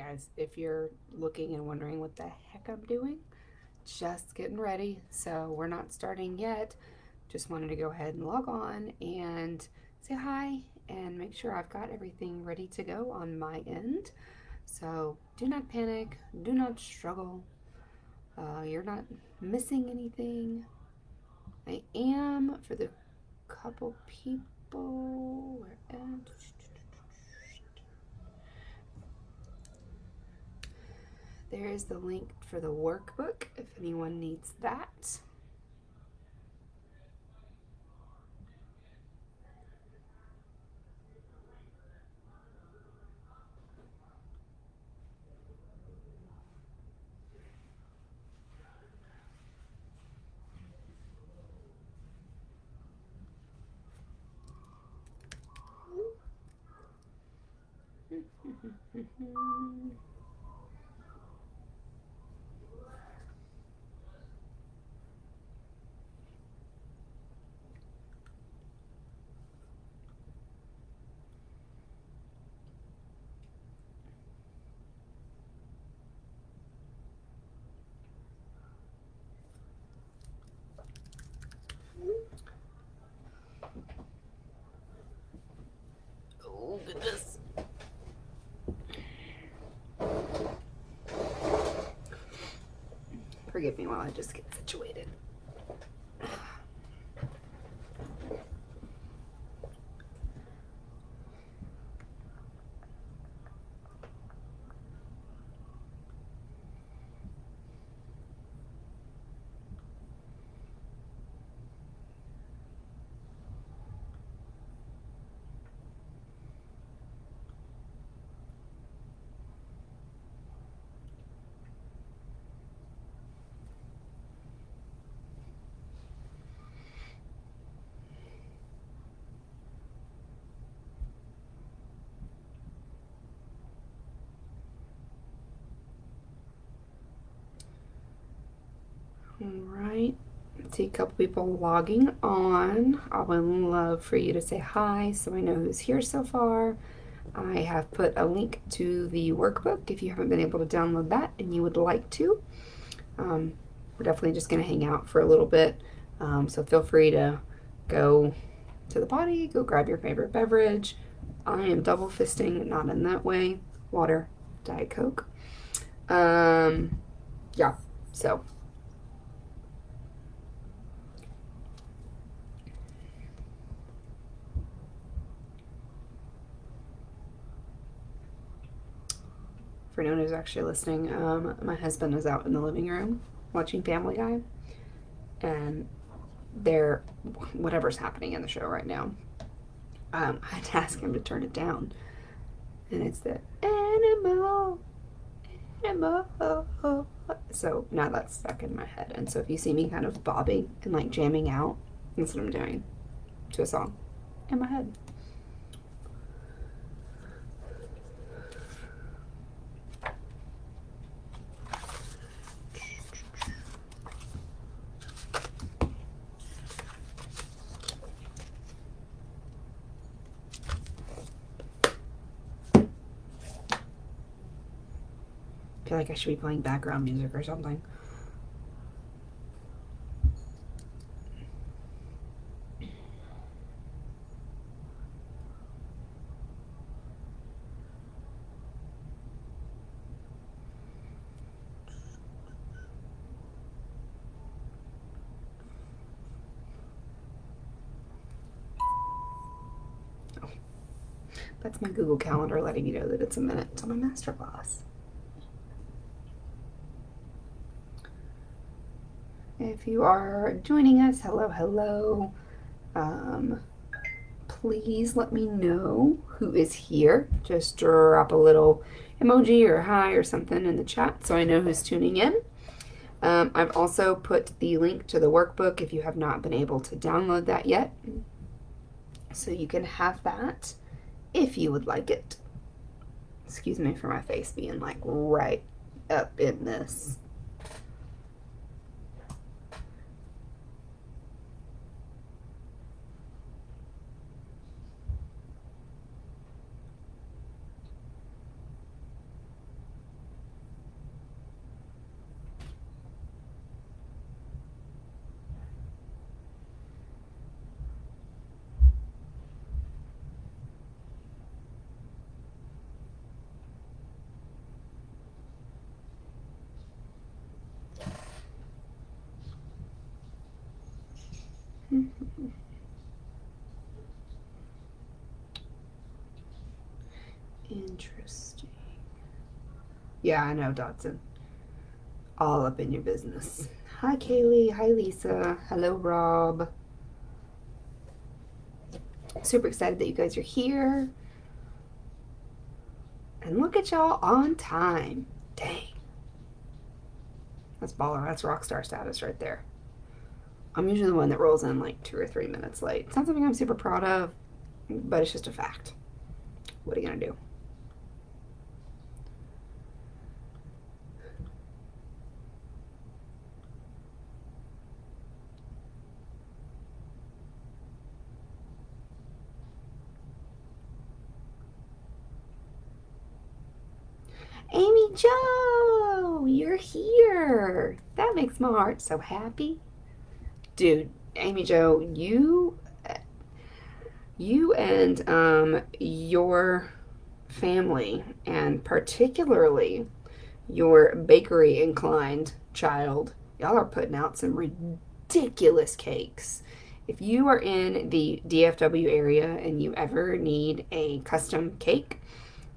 guys, if you're looking and wondering what the heck I'm doing, just getting ready. So we're not starting yet. Just wanted to go ahead and log on and say hi and make sure I've got everything ready to go on my end. So do not panic, do not struggle. You're not missing anything. I am for the couple people. Where at? There is the link for the workbook if anyone needs that. Oh, goodness. Forgive me while I just get situated. All right. I see a couple people logging on. I would love for you to say hi so I know who's here so far. I have put a link to the workbook if you haven't been able to download that and you would like to. We're definitely just going to hang out for a little bit. So feel free to go to the potty, go grab your favorite beverage. I am double fisting, not in that way. Water, Diet Coke. Yeah, so. For anyone who's actually listening, my husband is out in the living room watching Family Guy, and they're whatever's happening in the show right now. I had to ask him to turn it down, and it's the animal. So now that's stuck in my head. And so if you see me kind of bobbing and like jamming out, that's what I'm doing to a song in my head. I feel like I should be playing background music or something. That's my Google Calendar letting me know that it's a minute to my masterclass. If you are joining us, hello, hello. Please let me know who is here. Just drop a little emoji or hi or something in the chat so I know who's tuning in. I've also put the link to the workbook if you have not been able to download that yet. So you can have that if you would like it. Excuse me for my face being like right up in this. Interesting. Yeah, I know, Dotson. All up in your business. Hi, Kaylee. Hi, Lisa. Hello, Rob. Super excited that you guys are here. And look at y'all on time. Dang. That's baller. That's rock star status right there. I'm usually the one that rolls in like 2 or 3 minutes late. It's not something I'm super proud of, but it's just a fact. What are you going to do? Amy Joe, you're here. That makes my heart so happy. Dude, Amy Joe, you and your family, and particularly your bakery inclined child, y'all are putting out some ridiculous cakes. If you are in the DFW area and you ever need a custom cake,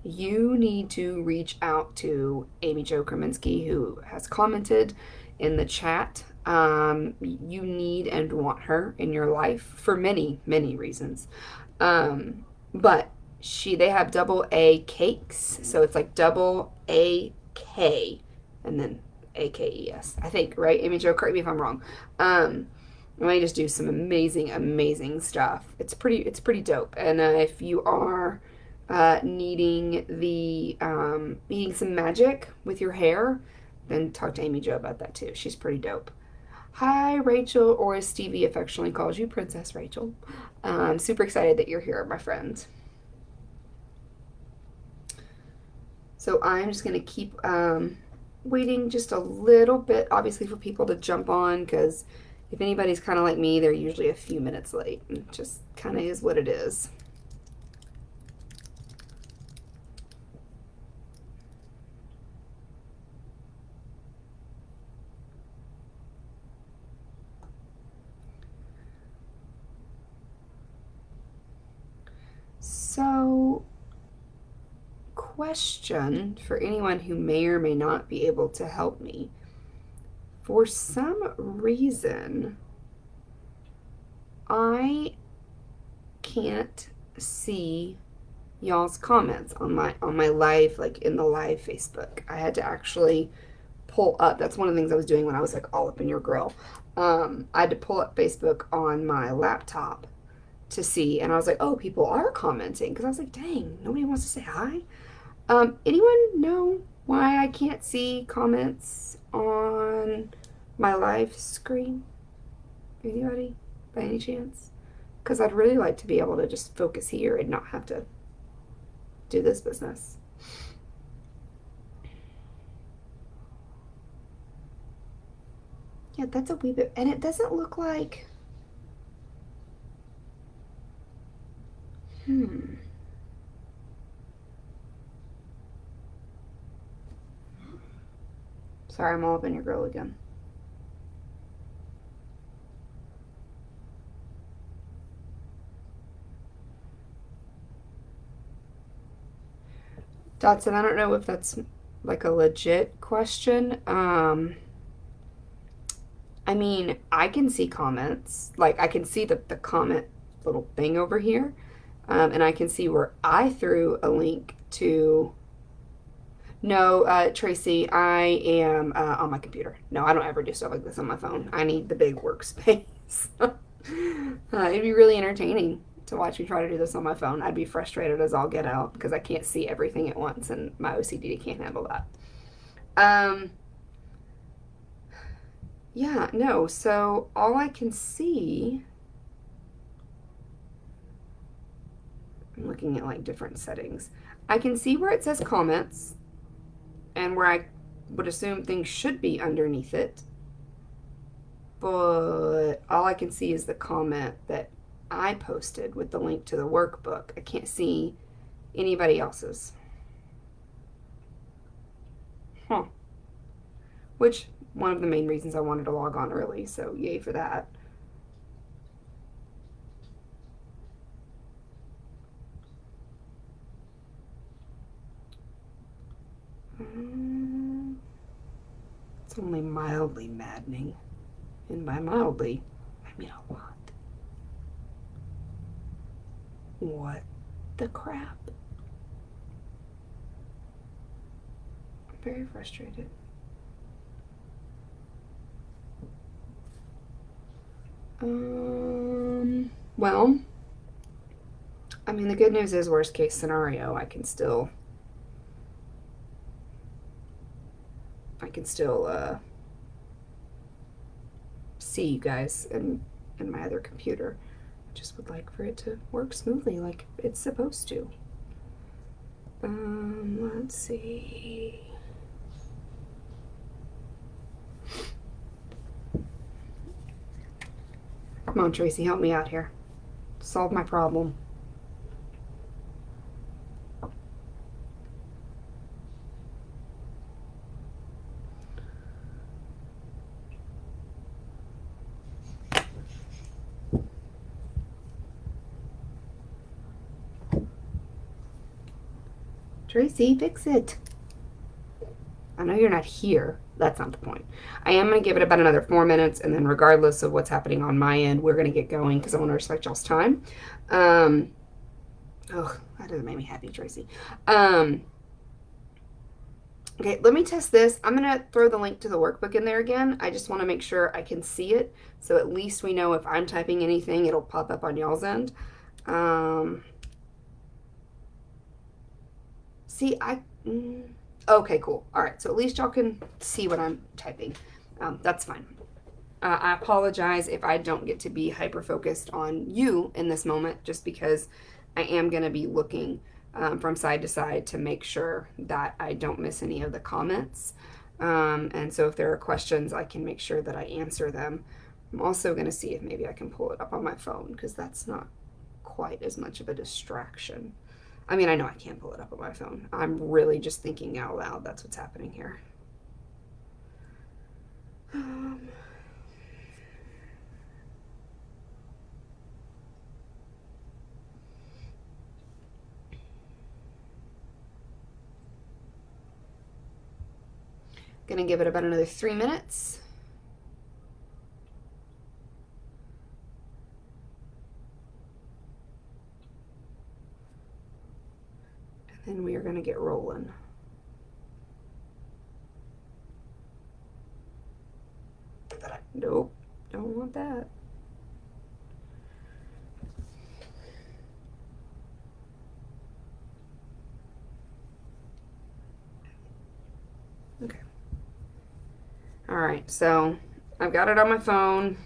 you need to reach out to Amy Jo Kraminski, who has commented in the chat. You need and want her in your life for many, many reasons. But they have double A cakes, so it's like double AK and then AKES. I think, right? Amy Jo, correct me if I'm wrong. They just do some amazing, amazing stuff. It's pretty dope. And if you are needing some magic with your hair, then talk to Amy Jo about that too. She's pretty dope. Hi, Rachel, or as Stevie affectionately calls you, Princess Rachel. Super excited that you're here, my friend. So I'm just going to keep waiting just a little bit, obviously, for people to jump on, because if anybody's kind of like me, they're usually a few minutes late. It just kind of is what it is. So, question for anyone who may or may not be able to help me. For some reason, I can't see y'all's comments on my live, like in the live Facebook. I had to actually pull up. That's one of the things I was doing when I was like all up in your grill. I had to pull up Facebook on my laptop to see, and I was like, oh, people are commenting, because I was like, dang, nobody wants to say hi. Anyone know why I can't see comments on my live screen? Anybody, by any chance? Because I'd really like to be able to just focus here and not have to do this business. Yeah, that's a wee bit, and it doesn't look like, Sorry, I'm all up in your grill again. Dotson, I don't know if that's like a legit question. I mean, I can see comments. Like, I can see the comment little thing over here. And I can see where I threw a link to. No, Tracy, I am on my computer. No, I don't ever do stuff like this on my phone. I need the big workspace. It'd be really entertaining to watch me try to do this on my phone. I'd be frustrated as all get out because I can't see everything at once, and my OCD can't handle that. Yeah, no, so all I can see, I'm looking at like different settings. I can see where it says comments and where I would assume things should be underneath it, but all I can see is the comment that I posted with the link to the workbook. I can't see anybody else's. Which, one of the main reasons I wanted to log on early, so yay for that. It's only mildly maddening. And by mildly, I mean a lot. What the crap? I'm very frustrated. Well, I mean, the good news is, worst case scenario, I can still see you guys in my other computer. I just would like for it to work smoothly like it's supposed to. Let's see. Come on, Tracy, help me out here. Solve my problem. Tracy, fix it. I know you're not here. That's not the point. I am going to give it about another 4 minutes, and then regardless of what's happening on my end, we're going to get going because I want to respect y'all's time. Oh, that doesn't make me happy, Tracy. Okay, let me test this. I'm going to throw the link to the workbook in there again. I just want to make sure I can see it, so at least we know if I'm typing anything, it'll pop up on y'all's end. See, okay, cool. All right, so at least y'all can see what I'm typing. That's fine. I apologize if I don't get to be hyper-focused on you in this moment, just because I am going to be looking from side to side to make sure that I don't miss any of the comments. And so if there are questions, I can make sure that I answer them. I'm also going to see if maybe I can pull it up on my phone, because that's not quite as much of a distraction. I mean, I know I can't pull it up on my phone. I'm really just thinking out loud. That's what's happening here. Gonna give it about another 3 minutes. And we are going to get rolling. Nope, don't want that. Okay. All right, so I've got it on my phone.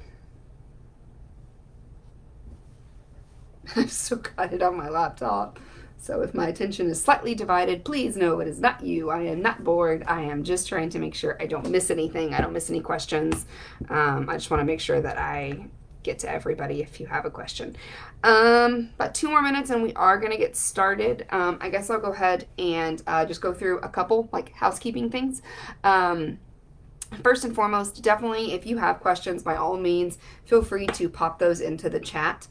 I've still got it on my laptop. So if my attention is slightly divided, please know it is not you. I am not bored. I am just trying to make sure I don't miss anything. I don't miss any questions. I just want to make sure that I get to everybody if you have a question. About 2 more minutes and we are going to get started. I guess I'll go ahead and just go through a couple like housekeeping things. First and foremost, definitely if you have questions, by all means, feel free to pop those into the chat.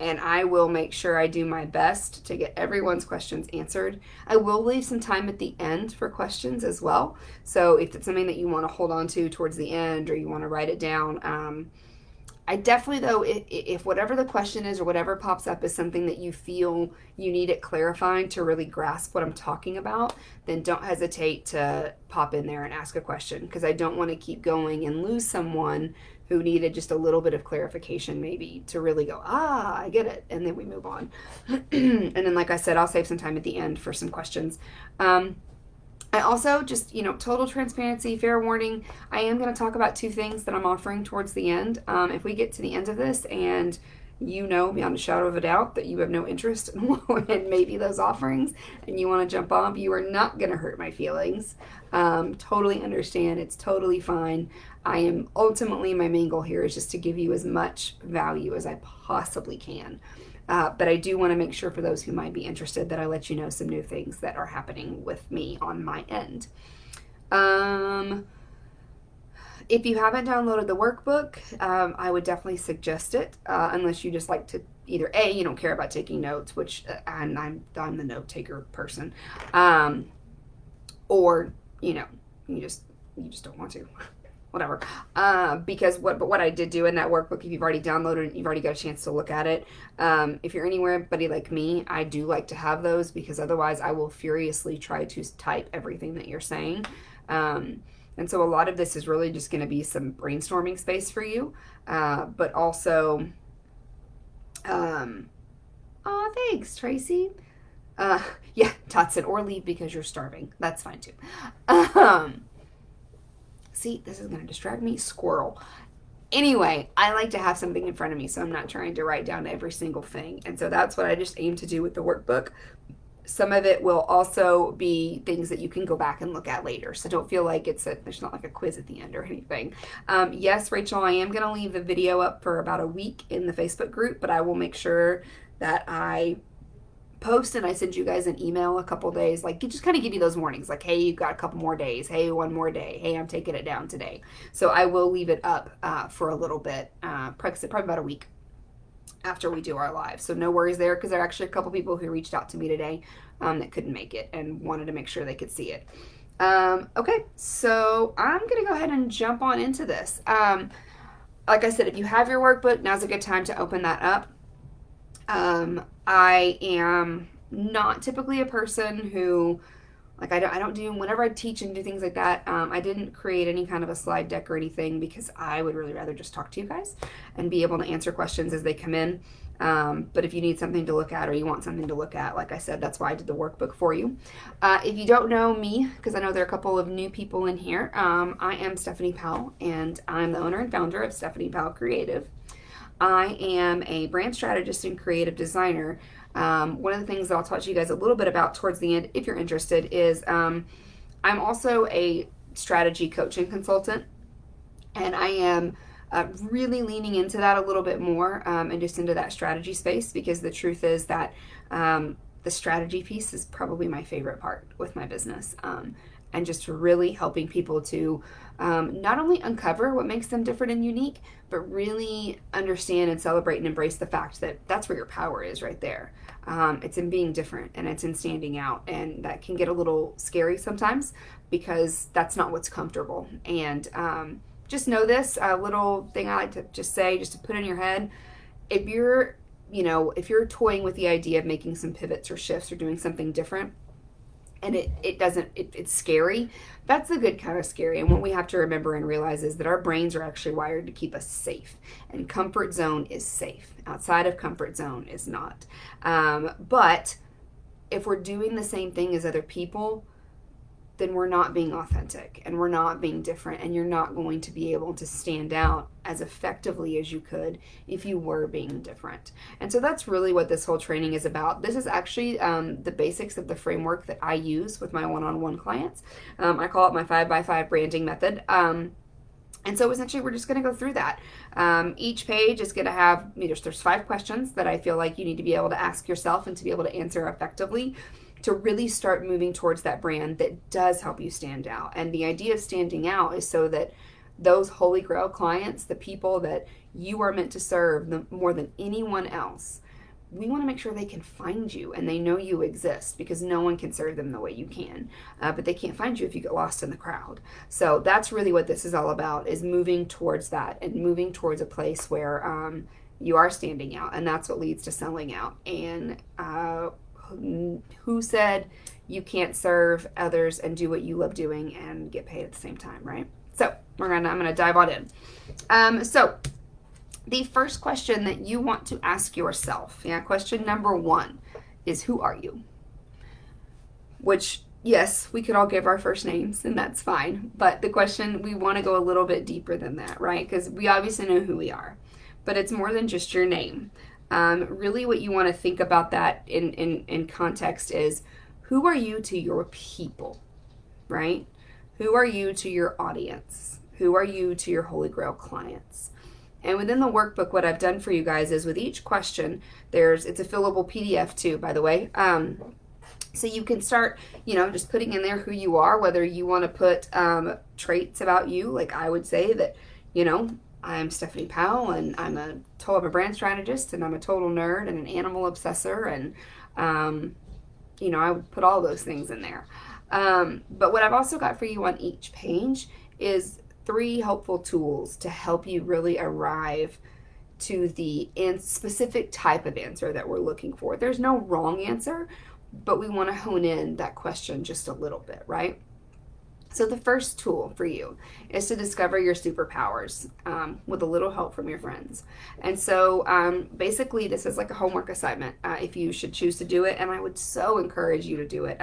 And I will make sure I do my best to get everyone's questions answered. I will leave some time at the end for questions as well. So if it's something that you want to hold on to towards the end or you want to write it down, I definitely, though, if whatever the question is or whatever pops up is something that you feel you need it clarifying to really grasp what I'm talking about, then don't hesitate to pop in there and ask a question, because I don't want to keep going and lose someone who needed just a little bit of clarification maybe to really go, I get it, and then we move on. And then, like I said, I'll save some time at the end for some questions. I also just, total transparency, fair warning, I am going to talk about 2 things that I'm offering towards the end. If we get to the end of this and you know beyond a shadow of a doubt that you have no interest in maybe those offerings and you want to jump off, you are not going to hurt my feelings. Totally understand. It's totally fine. I am ultimately, my main goal here is just to give you as much value as I possibly can. But I do want to make sure for those who might be interested that I let you know some new things that are happening with me on my end. If you haven't downloaded the workbook, I would definitely suggest it, unless you just like to either A, you don't care about taking notes, which I'm the note taker person, or you know, you just don't want to. Whatever. Because what I did do in that workbook, if you've already downloaded it, you've already got a chance to look at it. If you're anybody like me, I do like to have those, because otherwise I will furiously try to type everything that you're saying. And so a lot of this is really just going to be some brainstorming space for you, but also, oh, thanks, Tracy. Yeah, Totson, or leave because you're starving. That's fine too. See, this is going to distract me. Squirrel. Anyway, I like to have something in front of me, so I'm not trying to write down every single thing. And so that's what I just aim to do with the workbook. Some of it will also be things that you can go back and look at later. So don't feel like there's not like a quiz at the end or anything. Yes, Rachel, I am going to leave the video up for about a week in the Facebook group, but I will make sure that I post and I send you guys an email a couple days, like just kind of give you those warnings, like, hey, you've got a couple more days, hey, one more day, hey, I'm taking it down today. So I will leave it up for a little bit, probably about a week after we do our live. So no worries there, because there are actually a couple people who reached out to me today that couldn't make it and wanted to make sure they could see it. Okay, so I'm gonna go ahead and jump on into this. Like I said, if you have your workbook, now's a good time to open that up. I am not typically a person who, like, I don't do, whenever I teach and do things like that, I didn't create any kind of a slide deck or anything, because I would really rather just talk to you guys and be able to answer questions as they come in. But if you need something to look at, or you want something to look at, like I said, that's why I did the workbook for you. If you don't know me, because I know there are a couple of new people in here, I am Stephanie Powell, and I'm the owner and founder of Stephanie Powell Creative. I am a brand strategist and creative designer. One of the things that I'll talk to you guys a little bit about towards the end, if you're interested, is I'm also a strategy coach and consultant, and I am really leaning into that a little bit more, and just into that strategy space, because the truth is that the strategy piece is probably my favorite part with my business, and just really helping people to not only uncover what makes them different and unique, but really understand and celebrate and embrace the fact that that's where your power is right there. It's in being different, and it's in standing out, and that can get a little scary sometimes, because that's not what's comfortable. And just know this, a little thing I like to just say, just to put in your head, if you're toying with the idea of making some pivots or shifts or doing something different, and it's scary, that's a good kind of scary. And what we have to remember and realize is that our brains are actually wired to keep us safe, and comfort zone is safe. Outside of comfort zone is not. But if we're doing the same thing as other people, then we're not being authentic, and we're not being different, and you're not going to be able to stand out as effectively as you could if you were being different. And so that's really what this whole training is about. This is actually the basics of the framework that I use with my one-on-one clients. I call it my 5x5 branding method. And so essentially we're just going to go through that. Each page is going to have, there's 5 questions that I feel like you need to be able to ask yourself and to be able to answer effectively, to really start moving towards that brand that does help you stand out. And the idea of standing out is so that those holy grail clients, the people that you are meant to serve more than anyone else, we want to make sure they can find you and they know you exist, because no one can serve them the way you can. But they can't find you if you get lost in the crowd. So that's really what this is all about, is moving towards that, and moving towards a place where you are standing out, and that's what leads to selling out. And who said you can't serve others and do what you love doing and get paid at the same time, right? So I'm gonna dive on in. So the first question that you want to ask yourself, question number 1 is, who are you? Which, yes, we could all give our first names, and that's fine. But the question, we want to go a little bit deeper than that, right? Because we obviously know who we are, but it's more than just your name. Really what you want to think about that in context is, who are you to your people, right? Who are you to your audience? Who are you to your Holy Grail clients? And within the workbook, what I've done for you guys is, with each question, it's a fillable PDF too, by the way. So you can start, just putting in there who you are, whether you want to put traits about you. Like I would say that, I'm Stephanie Powell, and I'm a brand strategist, and I'm a total nerd and an animal obsessor, and I would put all those things in there. But what I've also got for you on each page is 3 helpful tools to help you really arrive to the specific type of answer that we're looking for. There's no wrong answer, but we want to hone in that question just a little bit, right? So the first tool for you is to discover your superpowers with a little help from your friends. And so basically this is like a homework assignment if you should choose to do it, and I would so encourage you to do it.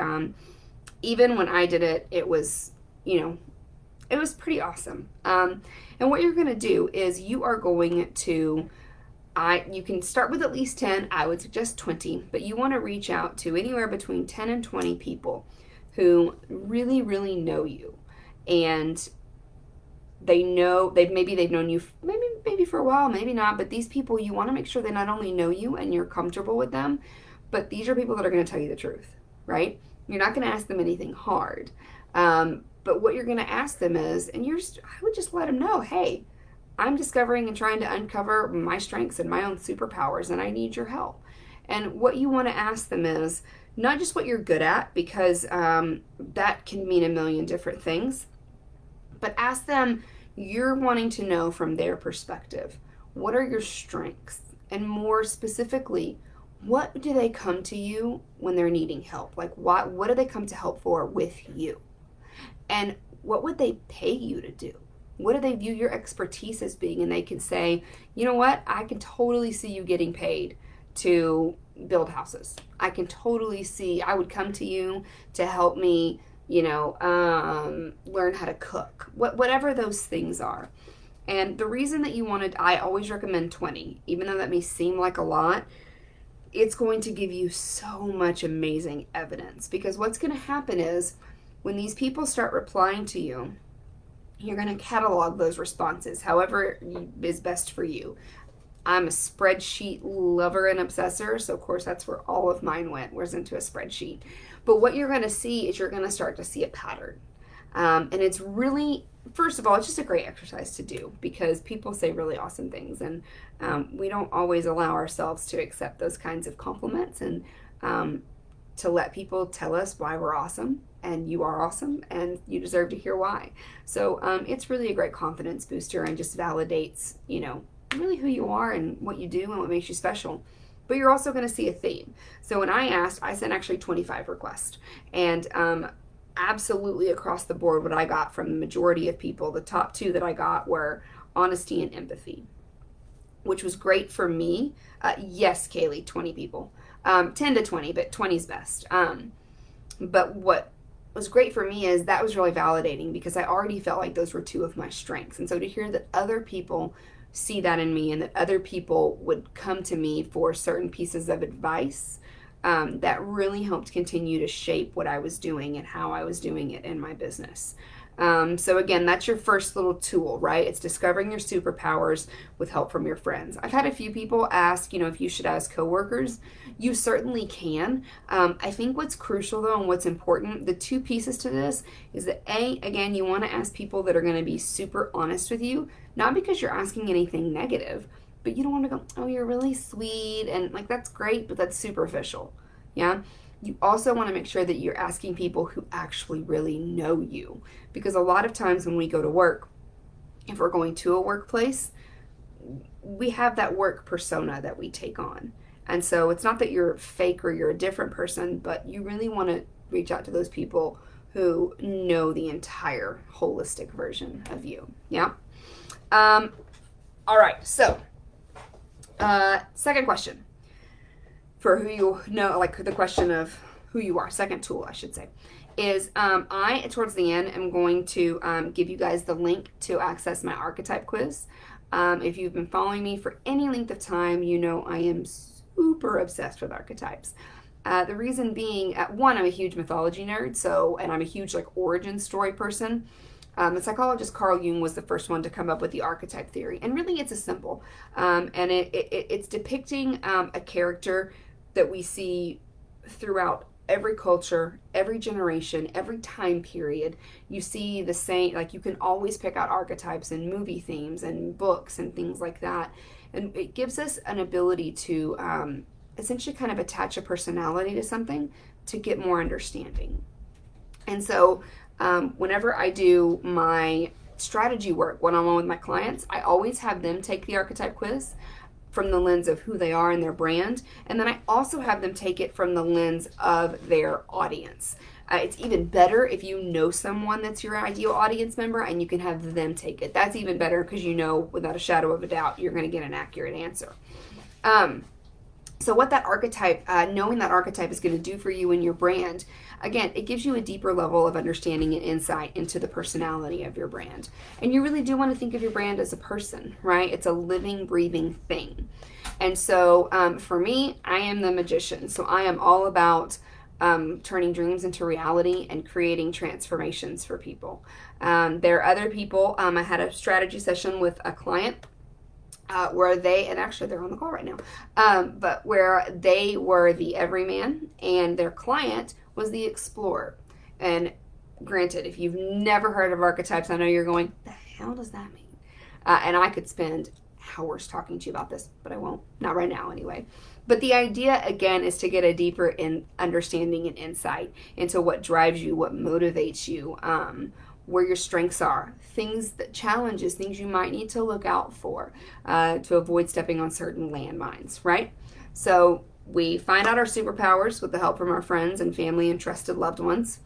Even when I did it, it was, it was pretty awesome. And what you're going to do is you are going to, you can start with at least 10, I would suggest 20, but you want to reach out to anywhere between 10 and 20 people who really, really know you, and they've known you maybe for a while, maybe not, but these people, you want to make sure they not only know you and you're comfortable with them, but these are people that are going to tell you the truth, right? You're not going to ask them anything hard, but what you're going to ask them is, and I would just let them know, hey, I'm discovering and trying to uncover my strengths and my own superpowers, and I need your help. And what you want to ask them is not just what you're good at, because that can mean a million different things, but ask them, you're wanting to know from their perspective, what are your strengths? And more specifically, what do they come to you when they're needing help? Like what do they come to help for with you? And what would they pay you to do? What do they view your expertise as being? And they can say, you know what, I can totally see you getting paid to build houses. I can totally see, I would come to you to help me, learn how to cook, whatever those things are. And the reason that I always recommend 20, even though that may seem like a lot, it's going to give you so much amazing evidence, because what's going to happen is when these people start replying to you, you're going to catalog those responses however is best for you. I'm a spreadsheet lover and obsessor, so of course that's where all of mine was into a spreadsheet. But what you're going to see is you're going to start to see a pattern. And it's really, first of all, it's just a great exercise to do, because people say really awesome things, and we don't always allow ourselves to accept those kinds of compliments, and to let people tell us why we're awesome, and you are awesome, and you deserve to hear why. So it's really a great confidence booster, and just validates, really who you are and what you do and what makes you special. But you're also going to see a theme. So when I sent actually 25 requests, and absolutely across the board, what I got from the majority of people, the top 2 that I got were honesty and empathy, which was great for me. Yes, Kaylee, 20 people, 10 to 20, but 20 is best. But what was great for me is that was really validating, because I already felt like those were 2 of my strengths. And so to hear that other people see that in me, and that other people would come to me for certain pieces of advice, that really helped continue to shape what I was doing and how I was doing it in my business. So again, that's your first little tool, right? It's discovering your superpowers with help from your friends. I've had a few people ask, if you should ask coworkers. You certainly can. I think what's crucial though, and what's important, the 2 pieces to this is that again, you want to ask people that are going to be super honest with you, not because you're asking anything negative, but you don't want to go, oh, you're really sweet, and like, that's great, but that's superficial. Yeah. You also want to make sure that you're asking people who actually really know you, because a lot of times when we go to work, if we're going to a workplace, we have that work persona that we take on. And so it's not that you're fake or you're a different person, but you really want to reach out to those people who know the entire holistic version of you. Yeah. All right. So, second question for who you know, like the question of who you are, second tool, I should say, is I, towards the end, am going to give you guys the link to access my archetype quiz. If you've been following me for any length of time, you know I am super obsessed with archetypes. The reason being, one, I'm a huge mythology nerd, and I'm a huge origin story person. The psychologist Carl Jung was the first one to come up with the archetype theory, and really it's a symbol, and it's depicting a character that we see throughout every culture, every generation, every time period, you see the same, like you can always pick out archetypes in movie themes and books and things like that. And it gives us an ability to essentially kind of attach a personality to something to get more understanding. And so whenever I do my strategy work one-on-one with my clients, I always have them take the archetype quiz from the lens of who they are and their brand. And then I also have them take it from the lens of their audience. It's even better if you know someone that's your ideal audience member and you can have them take it. That's even better because you know without a shadow of a doubt you're going to get an accurate answer. So what that archetype, knowing that archetype is going to do for you and your brand, again, it gives you a deeper level of understanding and insight into the personality of your brand. And you really do want to think of your brand as a person, right? It's a living, breathing thing. And so for me, I am the magician. So I am all about turning dreams into reality and creating transformations for people. There are other people. I had a strategy session with a client where they, and actually they're on the call right now, but where they were the everyman and their client was the explorer. And granted, if you've never heard of archetypes, I know you're going, the hell does that mean? And I could spend hours talking to you about this, but I won't, not right now anyway. But the idea, again, is to get a deeper understanding and insight into what drives you, what motivates you, where your strengths are, things that challenges, things you might need to look out for to avoid stepping on certain landmines, right? So we find out our superpowers with the help from our friends and family and trusted loved ones.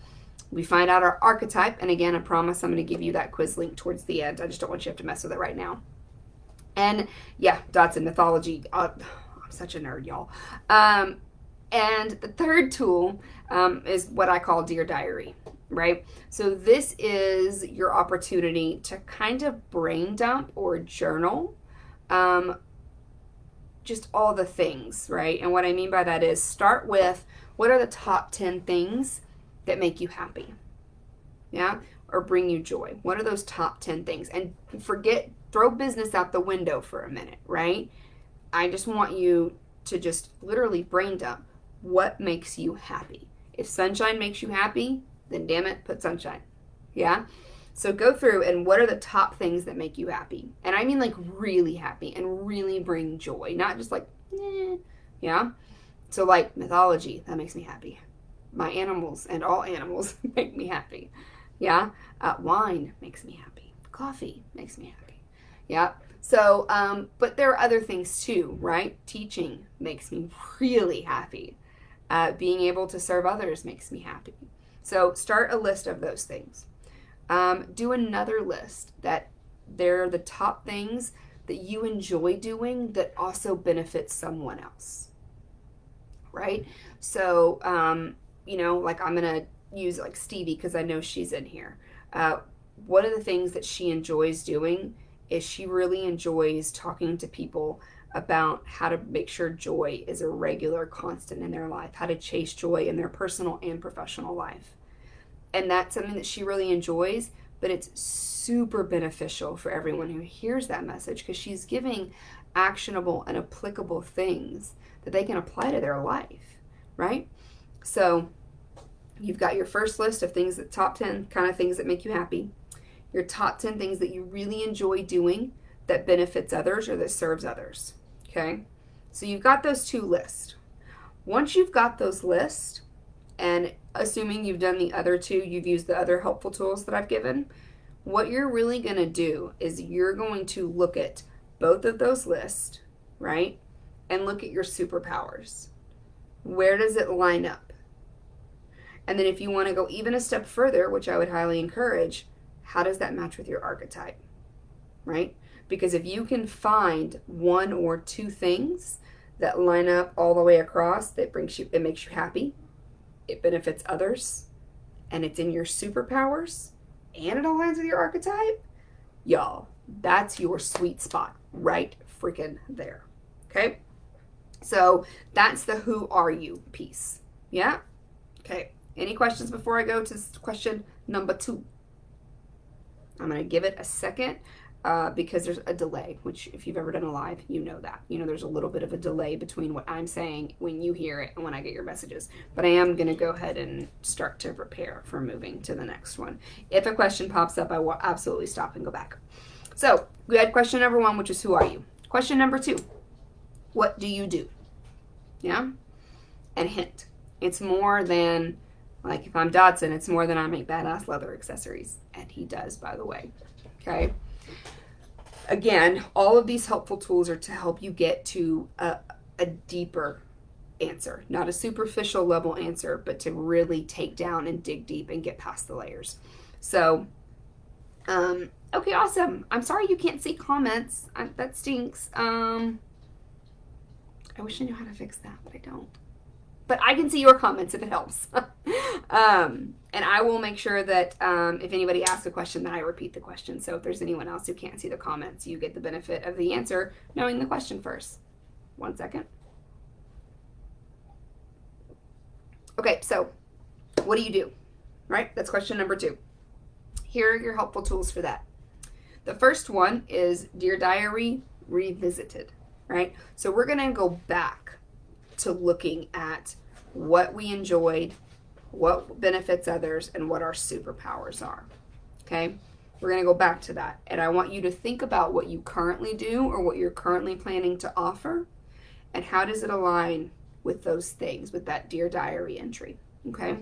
We find out our archetype, and again, I promise I'm going to give you that quiz link towards the end. I just don't want you to have to mess with it right now. And yeah, dots and mythology. I'm such a nerd, y'all. And the third tool is what I call Dear Diary, right? So this is your opportunity to kind of brain dump or journal just all the things, right? And what I mean by that is start with what are the top 10 things that make you happy, yeah? Or bring you joy. What are those top 10 things? And throw business out the window for a minute, right? I just want you to just literally brain dump what makes you happy. If sunshine makes you happy, then damn it, put sunshine. Yeah? So go through and what are the top things that make you happy? And I mean like really happy and really bring joy, not just like, yeah? So like mythology, that makes me happy. My animals and all animals make me happy. Yeah? Wine makes me happy. Coffee makes me happy. Yeah? So, but there are other things too, right? Teaching makes me really happy. Being able to serve others makes me happy. So start a list of those things. Do another list that they're the top things that you enjoy doing that also benefits someone else, right? So, like I'm going to use like Stevie because I know she's in here. One of the things that she enjoys doing is she really enjoys talking to people about how to make sure joy is a regular constant in their life, how to chase joy in their personal and professional life. And that's something that she really enjoys, but it's super beneficial for everyone who hears that message because she's giving actionable and applicable things that they can apply to their life, right? So you've got your first list of things, that top 10 kind of things that make you happy, your top 10 things that you really enjoy doing that benefits others or that serves others, okay? So you've got those two lists. Once you've got those lists, and assuming you've done the other two, you've used the other helpful tools that I've given, what you're really going to do is you're going to look at both of those lists, right? And look at your superpowers. Where does it line up? And then if you want to go even a step further, which I would highly encourage, how does that match with your archetype, right? Because if you can find one or two things that line up all the way across, it makes you happy, it benefits others, and it's in your superpowers, and it aligns with your archetype, y'all, that's your sweet spot right freaking there, okay? So that's the who are you piece, yeah? Okay, any questions before I go to question number 2? I'm going to give it a second. because there's a delay, which if you've ever done a live, you know that. You know there's a little bit of a delay between what I'm saying when you hear it and when I get your messages. But I am going to go ahead and start to prepare for moving to the next one. If a question pops up, I will absolutely stop and go back. So we had question number 1, which is who are you? Question number 2, what do you do? Yeah? And hint, it's more than, like if I'm Dodson, it's more than I make badass leather accessories. And he does, by the way. Okay? Again, all of these helpful tools are to help you get to a deeper answer, not a superficial level answer, but to really take down and dig deep and get past the layers. So, okay, awesome. I'm sorry you can't see comments. That stinks. I wish I knew how to fix that, but I don't. But I can see your comments if it helps. And I will make sure that if anybody asks a question, that I repeat the question. So if there's anyone else who can't see the comments, you get the benefit of the answer knowing the question first. 1 second. Okay, so what do you do? Right? That's question number 2. Here are your helpful tools for that. The first one is Dear Diary Revisited. Right? So we're going to go back to looking at what we enjoyed, what benefits others, and what our superpowers are. Okay? We're going to go back to that. And I want you to think about what you currently do or what you're currently planning to offer, and how does it align with those things, with that Dear Diary entry. Okay?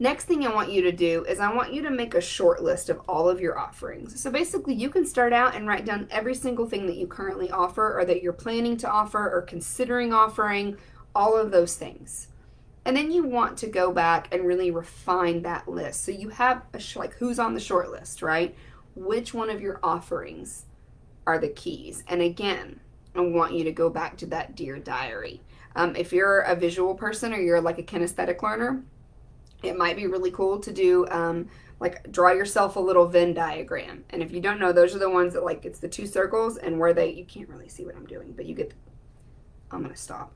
Next thing I want you to do is I want you to make a short list of all of your offerings. So basically you can start out and write down every single thing that you currently offer or that you're planning to offer or considering offering, all of those things. And then you want to go back and really refine that list. So you have like who's on the short list, right? Which one of your offerings are the keys? And again, I want you to go back to that Dear Diary. If you're a visual person or you're like a kinesthetic learner, it might be really cool to do like draw yourself a little Venn diagram. And if you don't know, those are the ones that like it's the 2 circles and where you can't really see what I'm doing, but you get, I'm going to stop.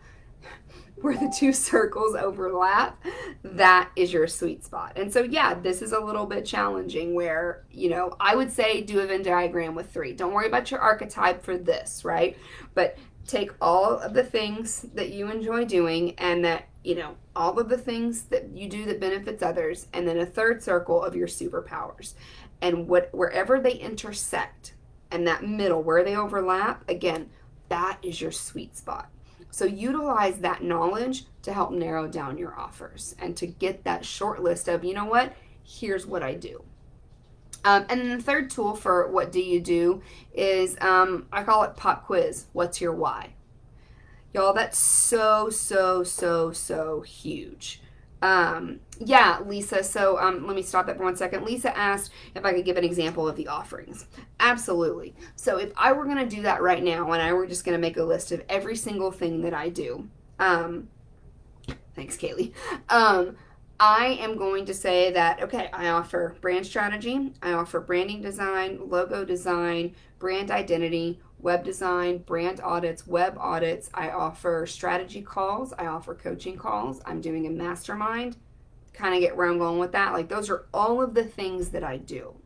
Where the 2 circles overlap, that is your sweet spot. And so yeah, this is a little bit challenging where, you know, I would say do a Venn diagram with 3. Don't worry about your archetype for this, right? But take all of the things that you enjoy doing and that, you know, all of the things that you do that benefits others, and then a 3rd circle of your superpowers. And wherever they intersect and that middle, where they overlap, again, that is your sweet spot. So utilize that knowledge to help narrow down your offers and to get that short list of, you know what, here's what I do. And then the 3rd tool for what do you do is I call it pop quiz. What's your why? Y'all, that's so huge. Yeah, Lisa, so let me stop that for 1 second. Lisa asked if I could give an example of the offerings. Absolutely. So if I were going to do that right now and I were just going to make a list of every single thing that I do, thanks, Kaylee, I am going to say that, okay, I offer brand strategy, I offer branding design, logo design, brand identity, web design, brand audits, web audits. I offer strategy calls. I offer coaching calls. I'm doing a mastermind. Kind of get where I'm going with that. Like those are all of the things that I do.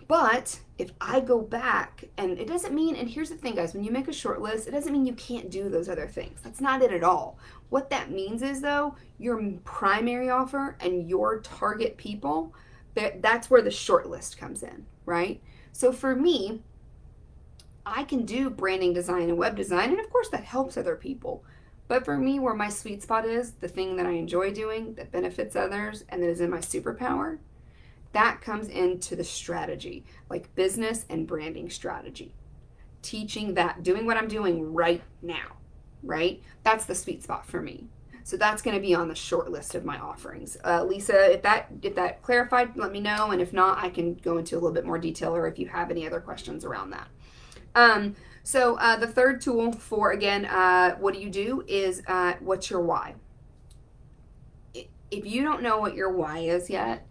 But if I go back, and it doesn't mean, and here's the thing, guys, when you make a short list, it doesn't mean you can't do those other things. That's not it at all. What that means is, though, your primary offer and your target people, that's where the short list comes in, right? So for me, I can do branding design and web design, and of course that helps other people. But for me, where my sweet spot is, the thing that I enjoy doing, that benefits others, and that is in my superpower, that comes into the strategy, like business and branding strategy. Teaching that, doing what I'm doing right now, right? That's the sweet spot for me. So that's going to be on the short list of my offerings. Lisa, if that clarified, let me know. And if not, I can go into a little bit more detail, or if you have any other questions around that. So the 3rd tool for, again, what do you do is what's your why? If you don't know what your why is yet,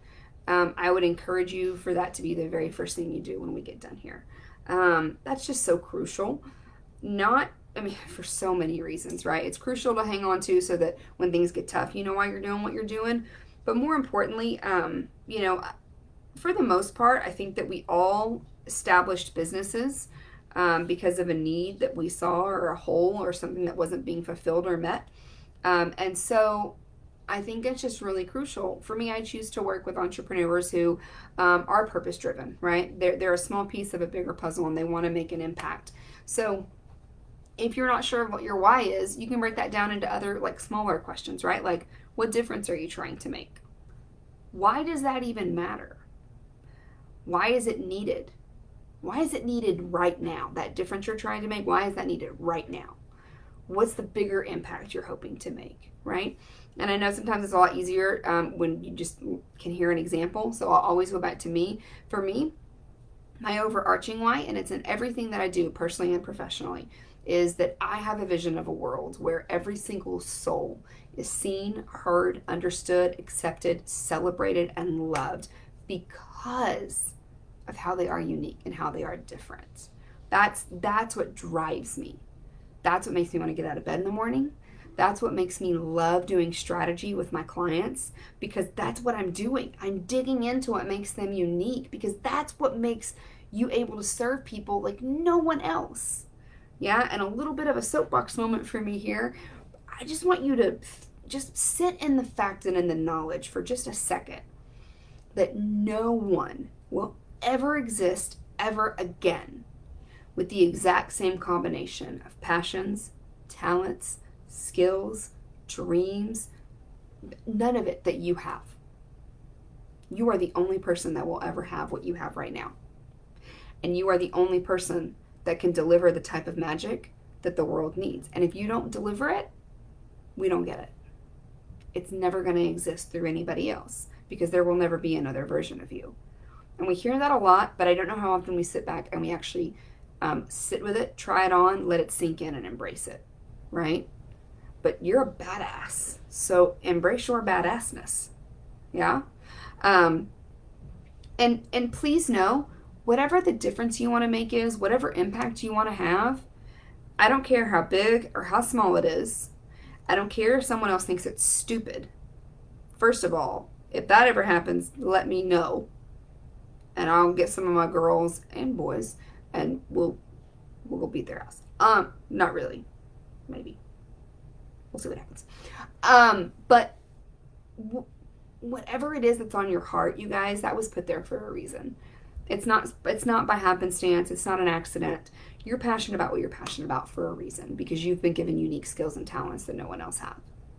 I would encourage you for that to be the very first thing you do when we get done here. That's just so crucial. For so many reasons, right? It's crucial to hang on to so that when things get tough, you know why you're doing what you're doing. But more importantly, for the most part, I think that we all established businesses because of a need that we saw, or a hole, or something that wasn't being fulfilled or met. And so I think it's just really crucial. For me, I choose to work with entrepreneurs who are purpose driven, right? They're a small piece of a bigger puzzle and they want to make an impact. So if you're not sure what your why is, you can break that down into other, like, smaller questions, right? Like, what difference are you trying to make? Why does that even matter? Why is it needed? Why is it needed right now? That difference you're trying to make, why is that needed right now? What's the bigger impact you're hoping to make, right? And I know sometimes it's a lot easier when you just can hear an example. So I'll always go back to me. For me, my overarching why, and it's in everything that I do personally and professionally, is that I have a vision of a world where every single soul is seen, heard, understood, accepted, celebrated, and loved because of how they are unique and how they are different. That's what drives me. That's what makes me want to get out of bed in the morning. That's what makes me love doing strategy with my clients, because that's what I'm doing. I'm digging into what makes them unique, because that's what makes you able to serve people like no one else. Yeah, and a little bit of a soapbox moment for me here. I just want you to just sit in the fact and in the knowledge for just a second that no one will ever exist ever again with the exact same combination of passions, talents, skills, dreams, none of it that you have. You are the only person that will ever have what you have right now. And you are the only person that can deliver the type of magic that the world needs. And if you don't deliver it, we don't get it. It's never going to exist through anybody else, because there will never be another version of you. And we hear that a lot, but I don't know how often we sit back and we actually sit with it, try it on, let it sink in, and embrace it, right? But you're a badass, so embrace your badassness, yeah? And please know, whatever the difference you want to make is, whatever impact you want to have, I don't care how big or how small it is. I don't care if someone else thinks it's stupid. First of all, if that ever happens, let me know. And I'll get some of my girls and boys, and we'll go beat their ass. Not really. Maybe. We'll see what happens. But whatever it is that's on your heart, you guys, that was put there for a reason. It's not by happenstance. It's not an accident. You're passionate about what you're passionate about for a reason, because you've been given unique skills and talents that no one else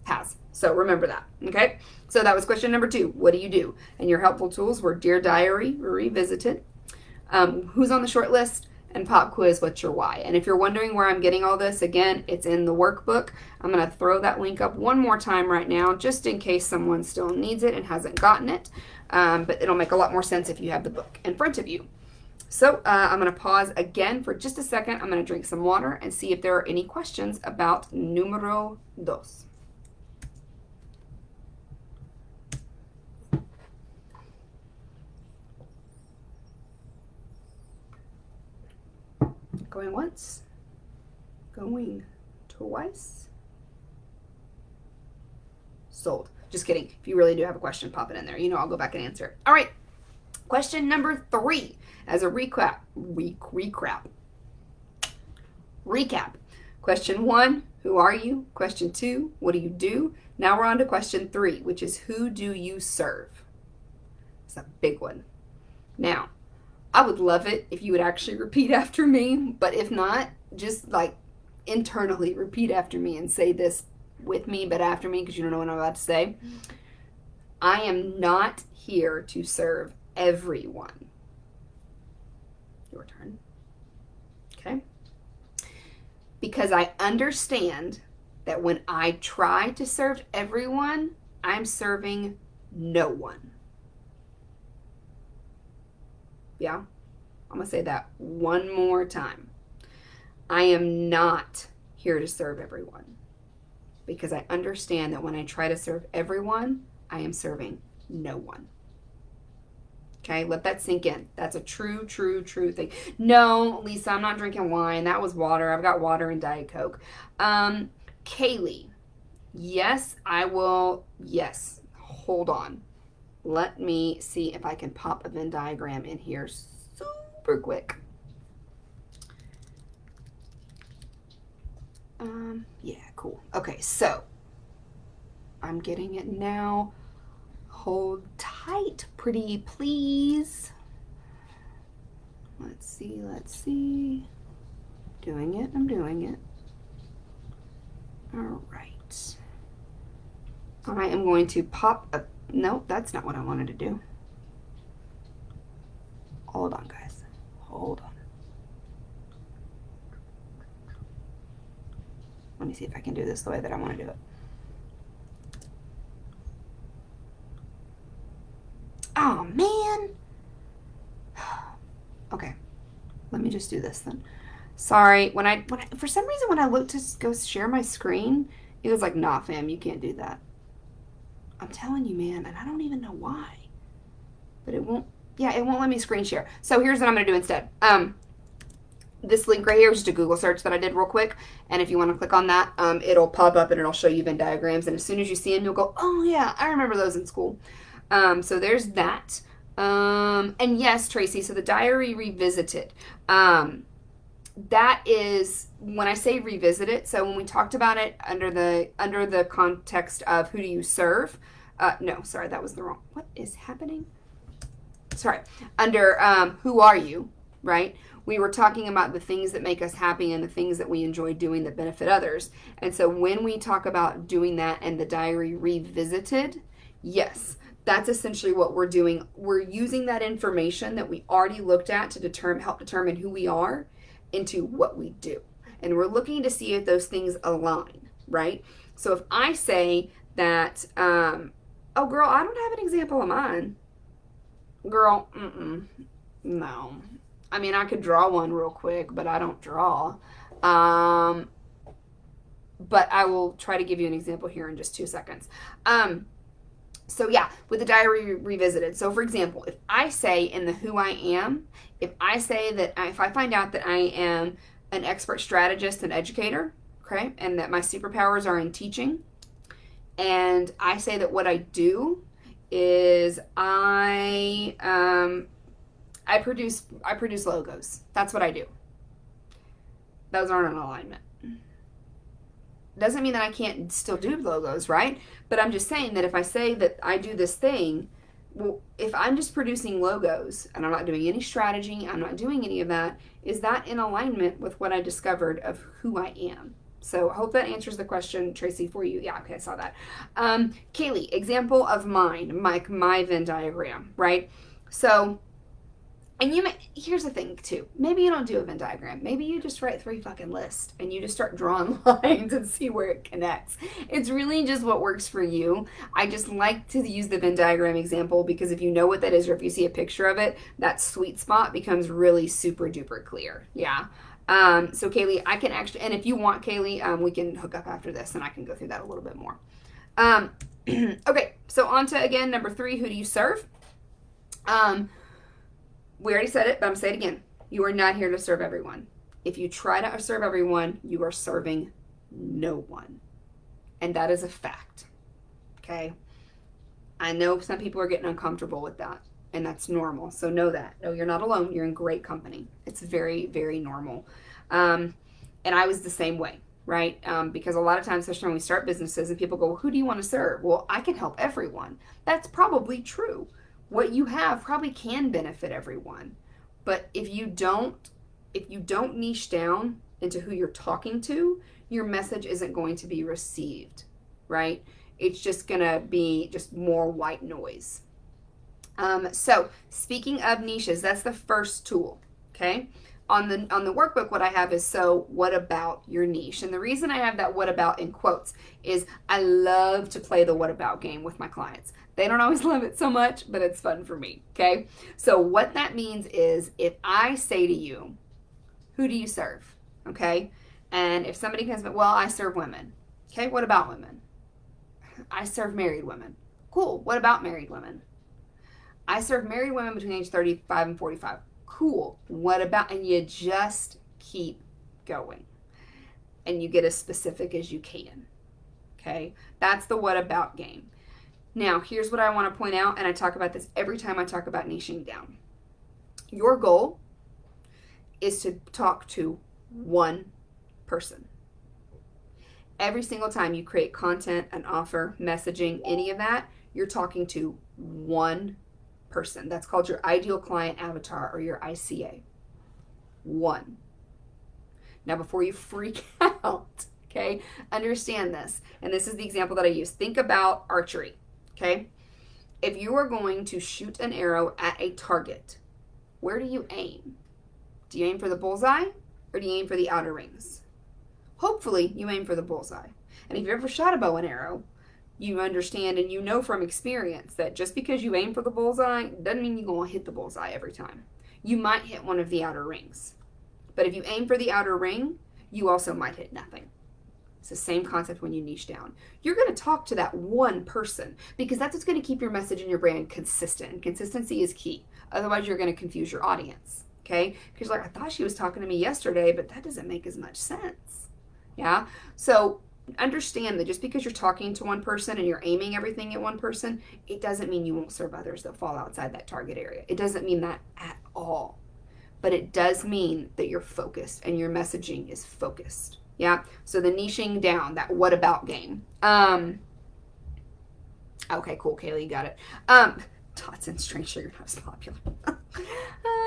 has. So remember that, okay? So that was question number 2. What do you do? And your helpful tools were Dear Diary Revisited, Who's on the Short List, and Pop Quiz, What's Your Why? And if you're wondering where I'm getting all this, again, it's in the workbook. I'm going to throw that link up one more time right now, just in case someone still needs it and hasn't gotten it. But it'll make a lot more sense if you have the book in front of you. So I'm going to pause again for just a second. I'm going to drink some water and see if there are any questions about numero 2. Going once, going twice. Sold. Just kidding. If you really do have a question, pop it in there. You know, I'll go back and answer it. All right. Question number 3. As a recap. Question 1, who are you? Question 2, what do you do? Now we're on to question 3, which is, who do you serve? It's a big one. Now, I would love it if you would actually repeat after me, but if not, just like internally repeat after me and say this with me, but after me, because you don't know what I'm about to say. I am not here to serve everyone. Your turn. Okay? Because I understand that when I try to serve everyone, I'm serving no one. Yeah? I'm going to say that one more time. I am not here to serve everyone, because I understand that when I try to serve everyone, I am serving no one. Okay, let that sink in. That's a true thing. No, Lisa, I'm not drinking wine. That was water. I've got water and Diet Coke. Kaylee, yes, I will. Yes, hold on. Let me see if I can pop a Venn diagram in here super quick. Yeah, cool. Okay, so I'm getting it now. Hold tight, pretty please. Let's see. Doing it, I'm doing it. All right. I am going to pop a, no, that's not what I wanted to do. Hold on, guys. Hold on. Let me see if I can do this the way that I want to do it. Oh, man. Okay. Let me just do this then. Sorry. When I for some reason, when I looked to go share my screen, it was like, nah, fam, you can't do that. I'm telling you, man, and I don't even know why. But it won't, yeah, it won't let me screen share. So here's what I'm going to do instead. This link right here is just a Google search that I did real quick. And if you want to click on that, it'll pop up and it'll show you Venn diagrams. And as soon as you see them, you'll go, oh, yeah, I remember those in school. So there's that. And yes, Tracy, so the diary revisited. That is when I say revisit it. So when we talked about it under the context of who do you serve? No, sorry, that was the wrong. What is happening? Sorry. Under who are you, right? We were talking about the things that make us happy and the things that we enjoy doing that benefit others. And so when we talk about doing that and the diary revisited, yes, that's essentially what we're doing. We're using that information that we already looked at to help determine who we are into what we do. And we're looking to see if those things align, right? So if I say that, oh, girl, I don't have an example of mine. Girl, no. I mean, I could draw one real quick, but I don't draw. But I will try to give you an example here in just 2 seconds. So yeah, with the diary revisited. So for example, if I say in the who I am, if I say that if I find out that I am an expert strategist and educator, okay, and that my superpowers are in teaching, and I say that what I do is I produce logos. That's what I do. Those aren't in alignment. Doesn't mean that I can't still do logos, right? But I'm just saying that if I say that I do this thing, well, if I'm just producing logos and I'm not doing any strategy, I'm not doing any of that, is that in alignment with what I discovered of who I am? So I hope that answers the question, Tracy, for you. Yeah, okay, I saw that. Kaylee, example of mine, my Venn diagram, right? So, and here's the thing too. Maybe you don't do a Venn diagram. Maybe you just write 3 fucking lists and you just start drawing lines and see where it connects. It's really just what works for you. I just like to use the Venn diagram example because if you know what that is or if you see a picture of it, that sweet spot becomes really super duper clear. Yeah. So Kaylee, I can actually, and if you want Kaylee, we can hook up after this and I can go through that a little bit more. Okay, so on to again, number 3, who do you serve? We already said it, but I'm going to say it again. You are not here to serve everyone. If you try to serve everyone, you are serving no one. And that is a fact. Okay? I know some people are getting uncomfortable with that, and that's normal. So know that. No, you're not alone. You're in great company. It's very, very normal. And I was the same way, right? Because a lot of times, especially when we start businesses and people go, well, who do you want to serve? Well, I can help everyone. That's probably true. What you have probably can benefit everyone. But if you don't niche down into who you're talking to, your message isn't going to be received, right? It's just going to be just more white noise. So speaking of niches, that's the first tool, okay? On the workbook, what I have is, so what about your niche? And the reason I have that what about in quotes is I love to play the what about game with my clients. They don't always love it so much, but it's fun for me, okay? So what that means is if I say to you, who do you serve, okay? And if somebody comes, well, I serve women. Okay, what about women? I serve married women. Cool, what about married women? I serve married women between age 35 and 45. Cool, what about, and you just keep going. And you get as specific as you can, okay? That's the what about game. Now, here's what I want to point out, and I talk about this every time I talk about niching down. Your goal is to talk to one person. Every single time you create content, an offer, messaging, any of that, you're talking to one person. That's called your ideal client avatar or your ICA. One. Now, before you freak out, okay, understand this. And this is the example that I use. Think about archery, okay? If you are going to shoot an arrow at a target, where do you aim? Do you aim for the bullseye or do you aim for the outer rings? Hopefully, you aim for the bullseye. And if you've ever shot a bow and arrow, you understand and you know from experience that just because you aim for the bullseye doesn't mean you're going to hit the bullseye every time. You might hit one of the outer rings. But if you aim for the outer ring, you also might hit nothing. It's the same concept when you niche down. You're going to talk to that one person because that's what's going to keep your message and your brand consistent. And consistency is key. Otherwise, you're going to confuse your audience. Okay? Because you're like, I thought she was talking to me yesterday, but that doesn't make as much sense. Yeah? So understand that just because you're talking to one person and you're aiming everything at one person, it doesn't mean you won't serve others that fall outside that target area. It doesn't mean that at all. But it does mean that you're focused and your messaging is focused. Yeah. So the niching down, that what about game. Okay, cool. Kaylee, you got it. Tots and strange sugar not as popular.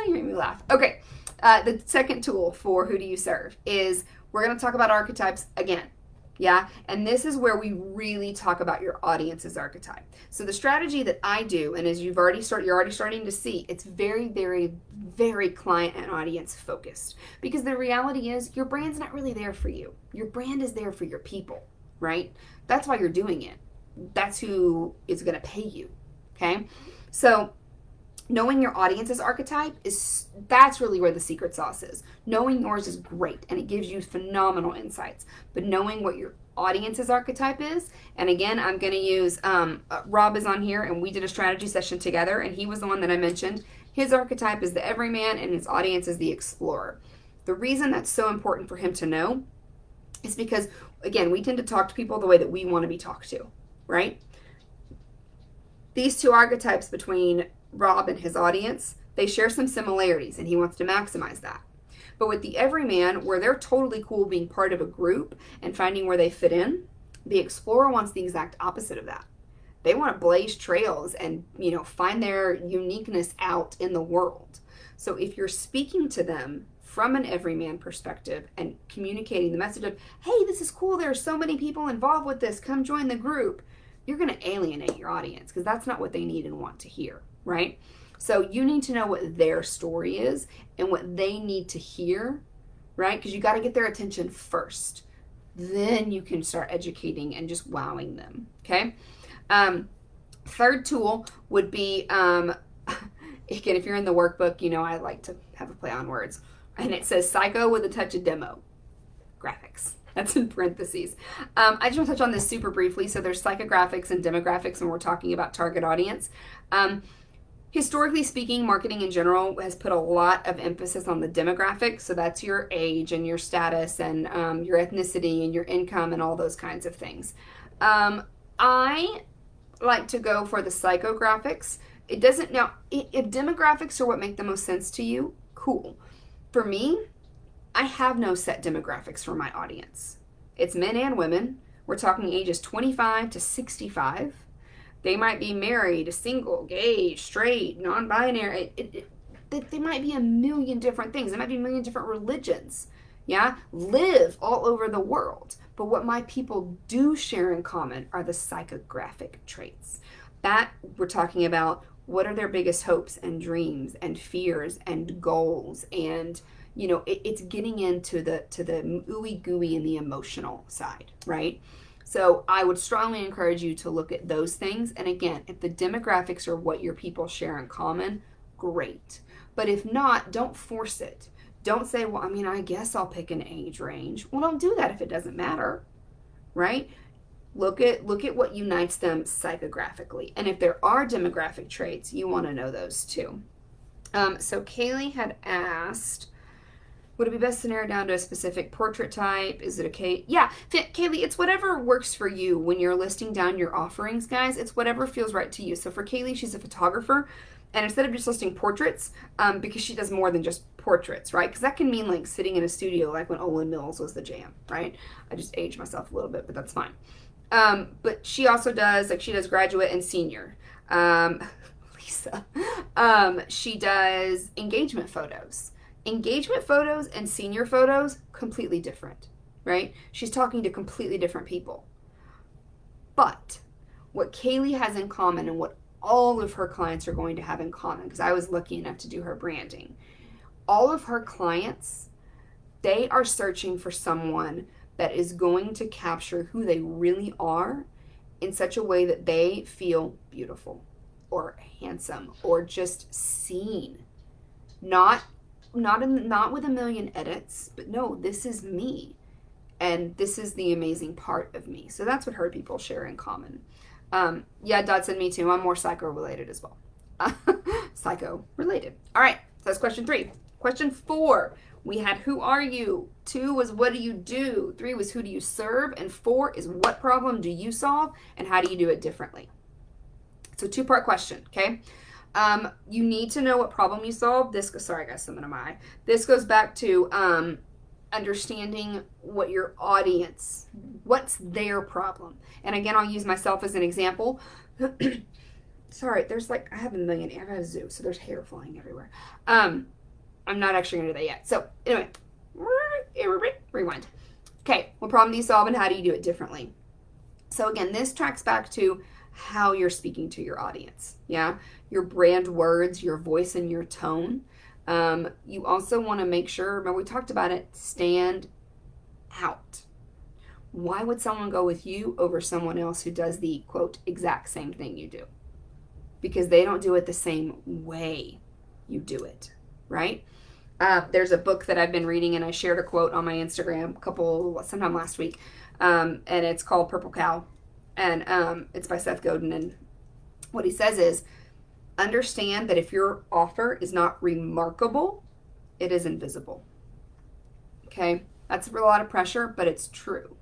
You made me laugh. Okay. The second tool for who do you serve is we're going to talk about archetypes again. Yeah. And this is where we really talk about your audience's archetype. So the strategy that I do, and as you're already starting to see, it's very, very, very client and audience focused. Because the reality is your brand's not really there for you. Your brand is there for your people, right? That's why you're doing it. That's who is going to pay you. Okay. So knowing your audience's archetype that's really where the secret sauce is. Knowing yours is great and it gives you phenomenal insights. But knowing what your audience's archetype is, and again, I'm going to use Rob is on here and we did a strategy session together and he was the one that I mentioned. His archetype is the everyman and his audience is the explorer. The reason that's so important for him to know is because, again, we tend to talk to people the way that we want to be talked to, right? These two archetypes between Rob and his audience, they share some similarities and he wants to maximize that. But with the everyman, where they're totally cool being part of a group and finding where they fit in, the explorer wants the exact opposite of that. They want to blaze trails and, find their uniqueness out in the world. So if you're speaking to them from an everyman perspective and communicating the message of, hey, this is cool, there are so many people involved with this, come join the group, you're going to alienate your audience because that's not what they need and want to hear. Right? So you need to know what their story is and what they need to hear, right? Because you got to get their attention first. Then you can start educating and just wowing them. Okay? Third tool would be, again, if you're in the workbook, I like to have a play on words. And it says psycho with a touch of demo graphics. That's in parentheses. I just want to touch on this super briefly. So there's psychographics and demographics when we're talking about target audience. Historically speaking, marketing in general has put a lot of emphasis on the demographics. So that's your age and your status and your ethnicity and your income and all those kinds of things. I like to go for the psychographics. It doesn't, now, if demographics are what make the most sense to you, cool. For me, I have no set demographics for my audience. It's men and women. We're talking ages 25 to 65. They might be married, single, gay, straight, non-binary. They might be a million different things. They might be a million different religions. Yeah? Live all over the world. But what my people do share in common are the psychographic traits. That we're talking about what are their biggest hopes and dreams and fears and goals, and it's getting into the ooey gooey and the emotional side, right? So I would strongly encourage you to look at those things. And again, if the demographics are what your people share in common, great. But if not, don't force it. Don't say, well, I guess I'll pick an age range. Well, don't do that if it doesn't matter, right? Look at what unites them psychographically. And if there are demographic traits, you want to know those too. So Kaylee had asked, Would it be best to narrow down to a specific portrait type? Is it okay? Yeah, Kaylee, it's whatever works for you when you're listing down your offerings, guys. It's whatever feels right to you. So for Kaylee, she's a photographer. And instead of just listing portraits, because she does more than just portraits, right? Because that can mean like sitting in a studio like when Olin Mills was the jam, right? I just aged myself a little bit, but that's fine. But she also does, like she does graduate and senior. Lisa. She does engagement photos. Engagement photos and senior photos, completely different, right? She's talking to completely different people. But what Kaylee has in common and what all of her clients are going to have in common, because I was lucky enough to do her branding, all of her clients, they are searching for someone that is going to capture who they really are in such a way that they feel beautiful or handsome or just seen. Not with a million edits, but no, this is me. And this is the amazing part of me. So that's what her people share in common. Yeah, Dodson, me too. I'm more psycho related as well. Psycho related. All right, so that's question 3. Question 4, we had who are you? 2 was what do you do? 3 was who do you serve? And 4 is what problem do you solve and how do you do it differently? So 2-part question, okay? You need to know what problem you solve. Sorry, I got some in my eye. This goes back to understanding what your audience, what's their problem. And again, I'll use myself as an example. Sorry, there's like, I have a zoo, so there's hair flying everywhere. I'm not actually going to do that yet. So anyway, rewind. Okay, what problem do you solve and how do you do it differently? So again, this tracks back to how you're speaking to your audience. Yeah, your brand words, your voice, and your tone. You also want to make sure, remember we talked about it, stand out. Why would someone go with you over someone else who does the, quote, exact same thing you do? Because they don't do it the same way you do it, right? There's a book that I've been reading, and I shared a quote on my Instagram sometime last week, and it's called Purple Cow, and it's by Seth Godin, and what he says is, understand that if your offer is not remarkable, it is invisible. Okay? That's a lot of pressure, but it's true.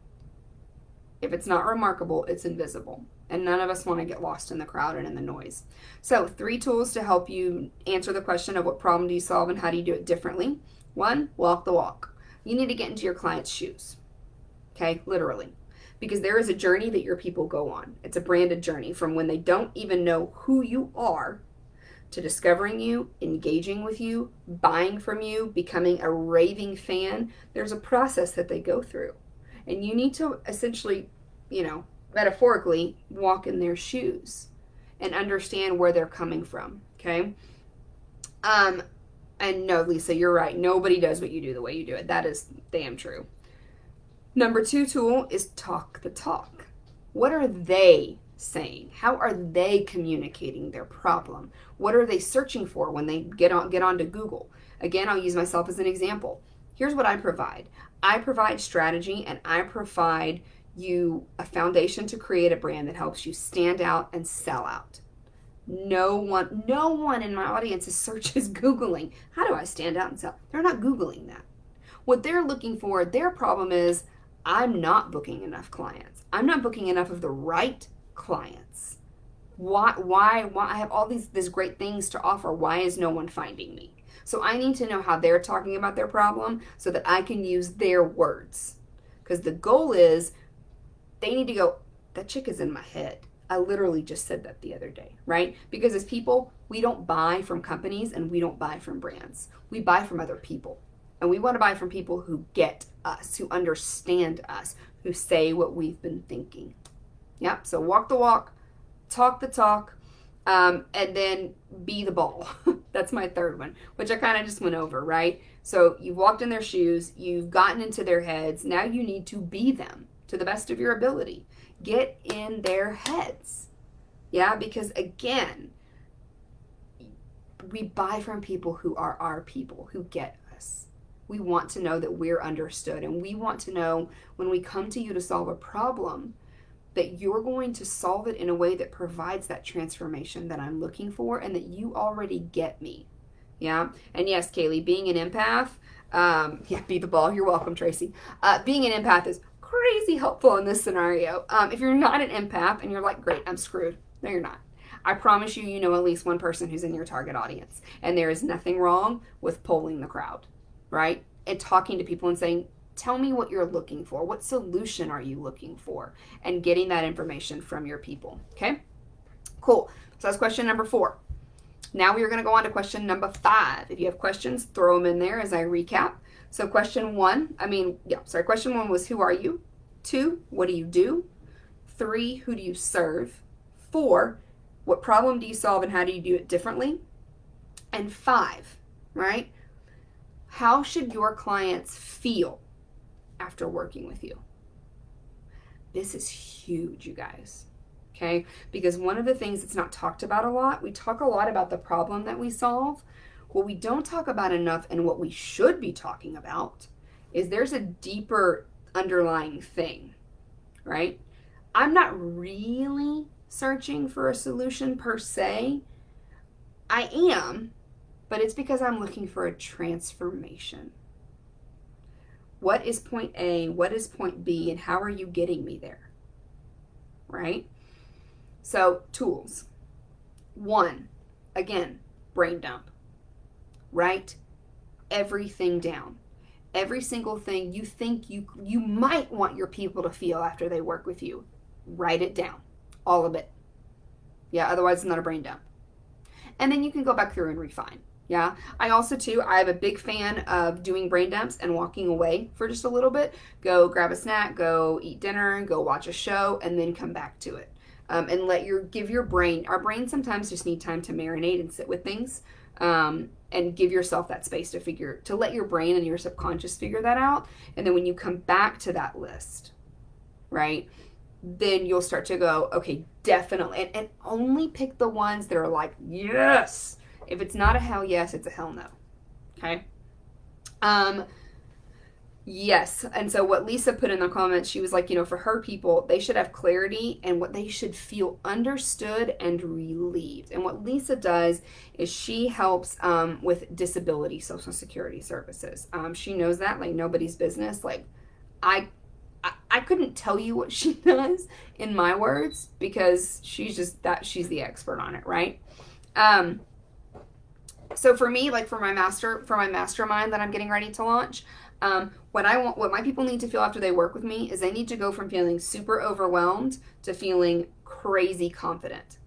If it's not remarkable, it's invisible. And none of us want to get lost in the crowd and in the noise. So 3 tools to help you answer the question of what problem do you solve and how do you do it differently. 1, walk the walk. You need to get into your client's shoes. Okay? Literally. Because there is a journey that your people go on. It's a branded journey from when they don't even know who you are to discovering you, engaging with you, buying from you, becoming a raving fan. There's a process that they go through. And you need to essentially, metaphorically walk in their shoes and understand where they're coming from, okay? And no, Lisa, you're right. Nobody does what you do the way you do it. That is damn true. Number 2 tool is talk the talk. What are they saying? How are they communicating their problem? What are they searching for when they get onto Google? Again, I'll use myself as an example. Here's what I provide. I provide strategy, and I provide you a foundation to create a brand that helps you stand out and sell out. No one in my audience searches Googling, how do I stand out and sell? They're not Googling that. What they're looking for, their problem is, I'm not booking enough clients. I'm not booking enough of the right clients. Why I have all these great things to offer. Why is no one finding me? So I need to know how they're talking about their problem so that I can use their words. Because the goal is they need to go, that chick is in my head. I literally just said that the other day, right? Because as people, we don't buy from companies and we don't buy from brands. We buy from other people. And we want to buy from people who get us, who understand us, who say what we've been thinking. Yep, so walk the walk, talk the talk, and then be the ball. That's my 3rd one, which I kind of just went over, right? So you've walked in their shoes, you've gotten into their heads, now you need to be them to the best of your ability. Get in their heads. Yeah, because again, we buy from people who are our people, who get us. We want to know that we're understood, and we want to know when we come to you to solve a problem that you're going to solve it in a way that provides that transformation that I'm looking for and that you already get me. Yeah. And yes, Kaylee, being an empath, Yeah, be the ball. You're welcome, Tracy. Being an empath is crazy helpful in this scenario. If you're not an empath and you're like, great, I'm screwed. No, you're not. I promise you, you know at least one person who's in your target audience. And there is nothing wrong with polling the crowd, right? And talking to people and saying, tell me what you're looking for. What solution are you looking for? And getting that information from your people, okay? Cool. So that's question number 4. Now we are going to go on to question number 5. If you have questions, throw them in there as I recap. So question 1 was, who are you? 2, what do you do? 3, who do you serve? 4, what problem do you solve and how do you do it differently? And 5, right? How should your clients feel after working with you? This is huge, you guys. Okay? Because one of the things that's not talked about a lot, we talk a lot about the problem that we solve. What we don't talk about enough, and what we should be talking about, is there's a deeper underlying thing, right? I'm not really searching for a solution per se. I am, but it's because I'm looking for a transformation. What is point A? What is point B? And how are you getting me there? Right? So, tools. 1, again, brain dump. Write everything down. Every single thing you think you might want your people to feel after they work with you. Write it down. All of it. Yeah, otherwise it's not a brain dump. And then you can go back through and refine. Yeah, I have a big fan of doing brain dumps and walking away for just a little bit. Go grab a snack, go eat dinner, go watch a show, and then come back to it. And give your brain, our brains sometimes just need time to marinate and sit with things. And give yourself that space to let your brain and your subconscious figure that out. And then when you come back to that list, right, then you'll start to go, okay, definitely. And only pick the ones that are like, yes. If it's not a hell yes, it's a hell no. Okay? Yes. And so what Lisa put in the comments, she was like, for her people, they should have clarity and what they should feel understood and relieved. And what Lisa does is she helps with disability Social Security services. She knows that like nobody's business. Like I couldn't tell you what she does in my words because she's the expert on it, right? So for me, like for my mastermind that I'm getting ready to launch, what my people need to feel after they work with me is they need to go from feeling super overwhelmed to feeling crazy confident,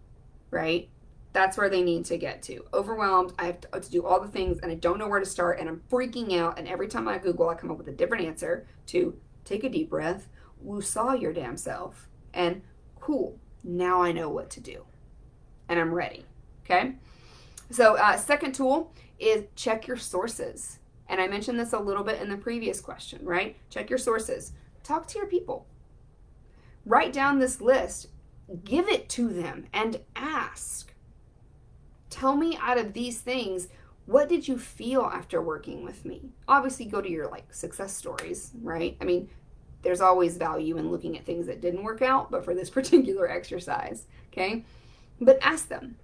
right? That's where they need to get to. Overwhelmed, I have to do all the things and I don't know where to start and I'm freaking out, and every time I Google, I come up with a different answer, to take a deep breath, woo-saw your damn self, and cool, now I know what to do and I'm ready, okay? So second tool is check your sources. And I mentioned this a little bit in the previous question, right? Check your sources. Talk to your people. Write down this list. Give it to them and ask. Tell me out of these things, what did you feel after working with me? Obviously, go to your success stories, right? I mean, there's always value in looking at things that didn't work out, but for this particular exercise, okay? But ask them.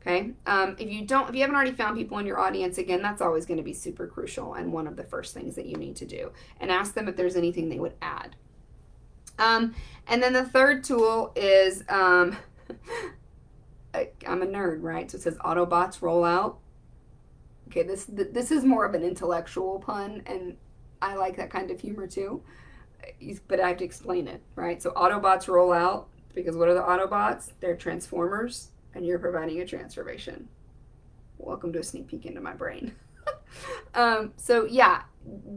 Okay. If you haven't already found people in your audience, again, that's always going to be super crucial and one of the first things that you need to do. And ask them if there's anything they would add. And then the third tool is, I'm a nerd, right? So it says Autobots roll out. Okay, this is more of an intellectual pun, and I like that kind of humor too. But I have to explain it, right? So Autobots roll out, because what are the Autobots? They're Transformers. And you're providing a transformation. Welcome to a sneak peek into my brain. So yeah,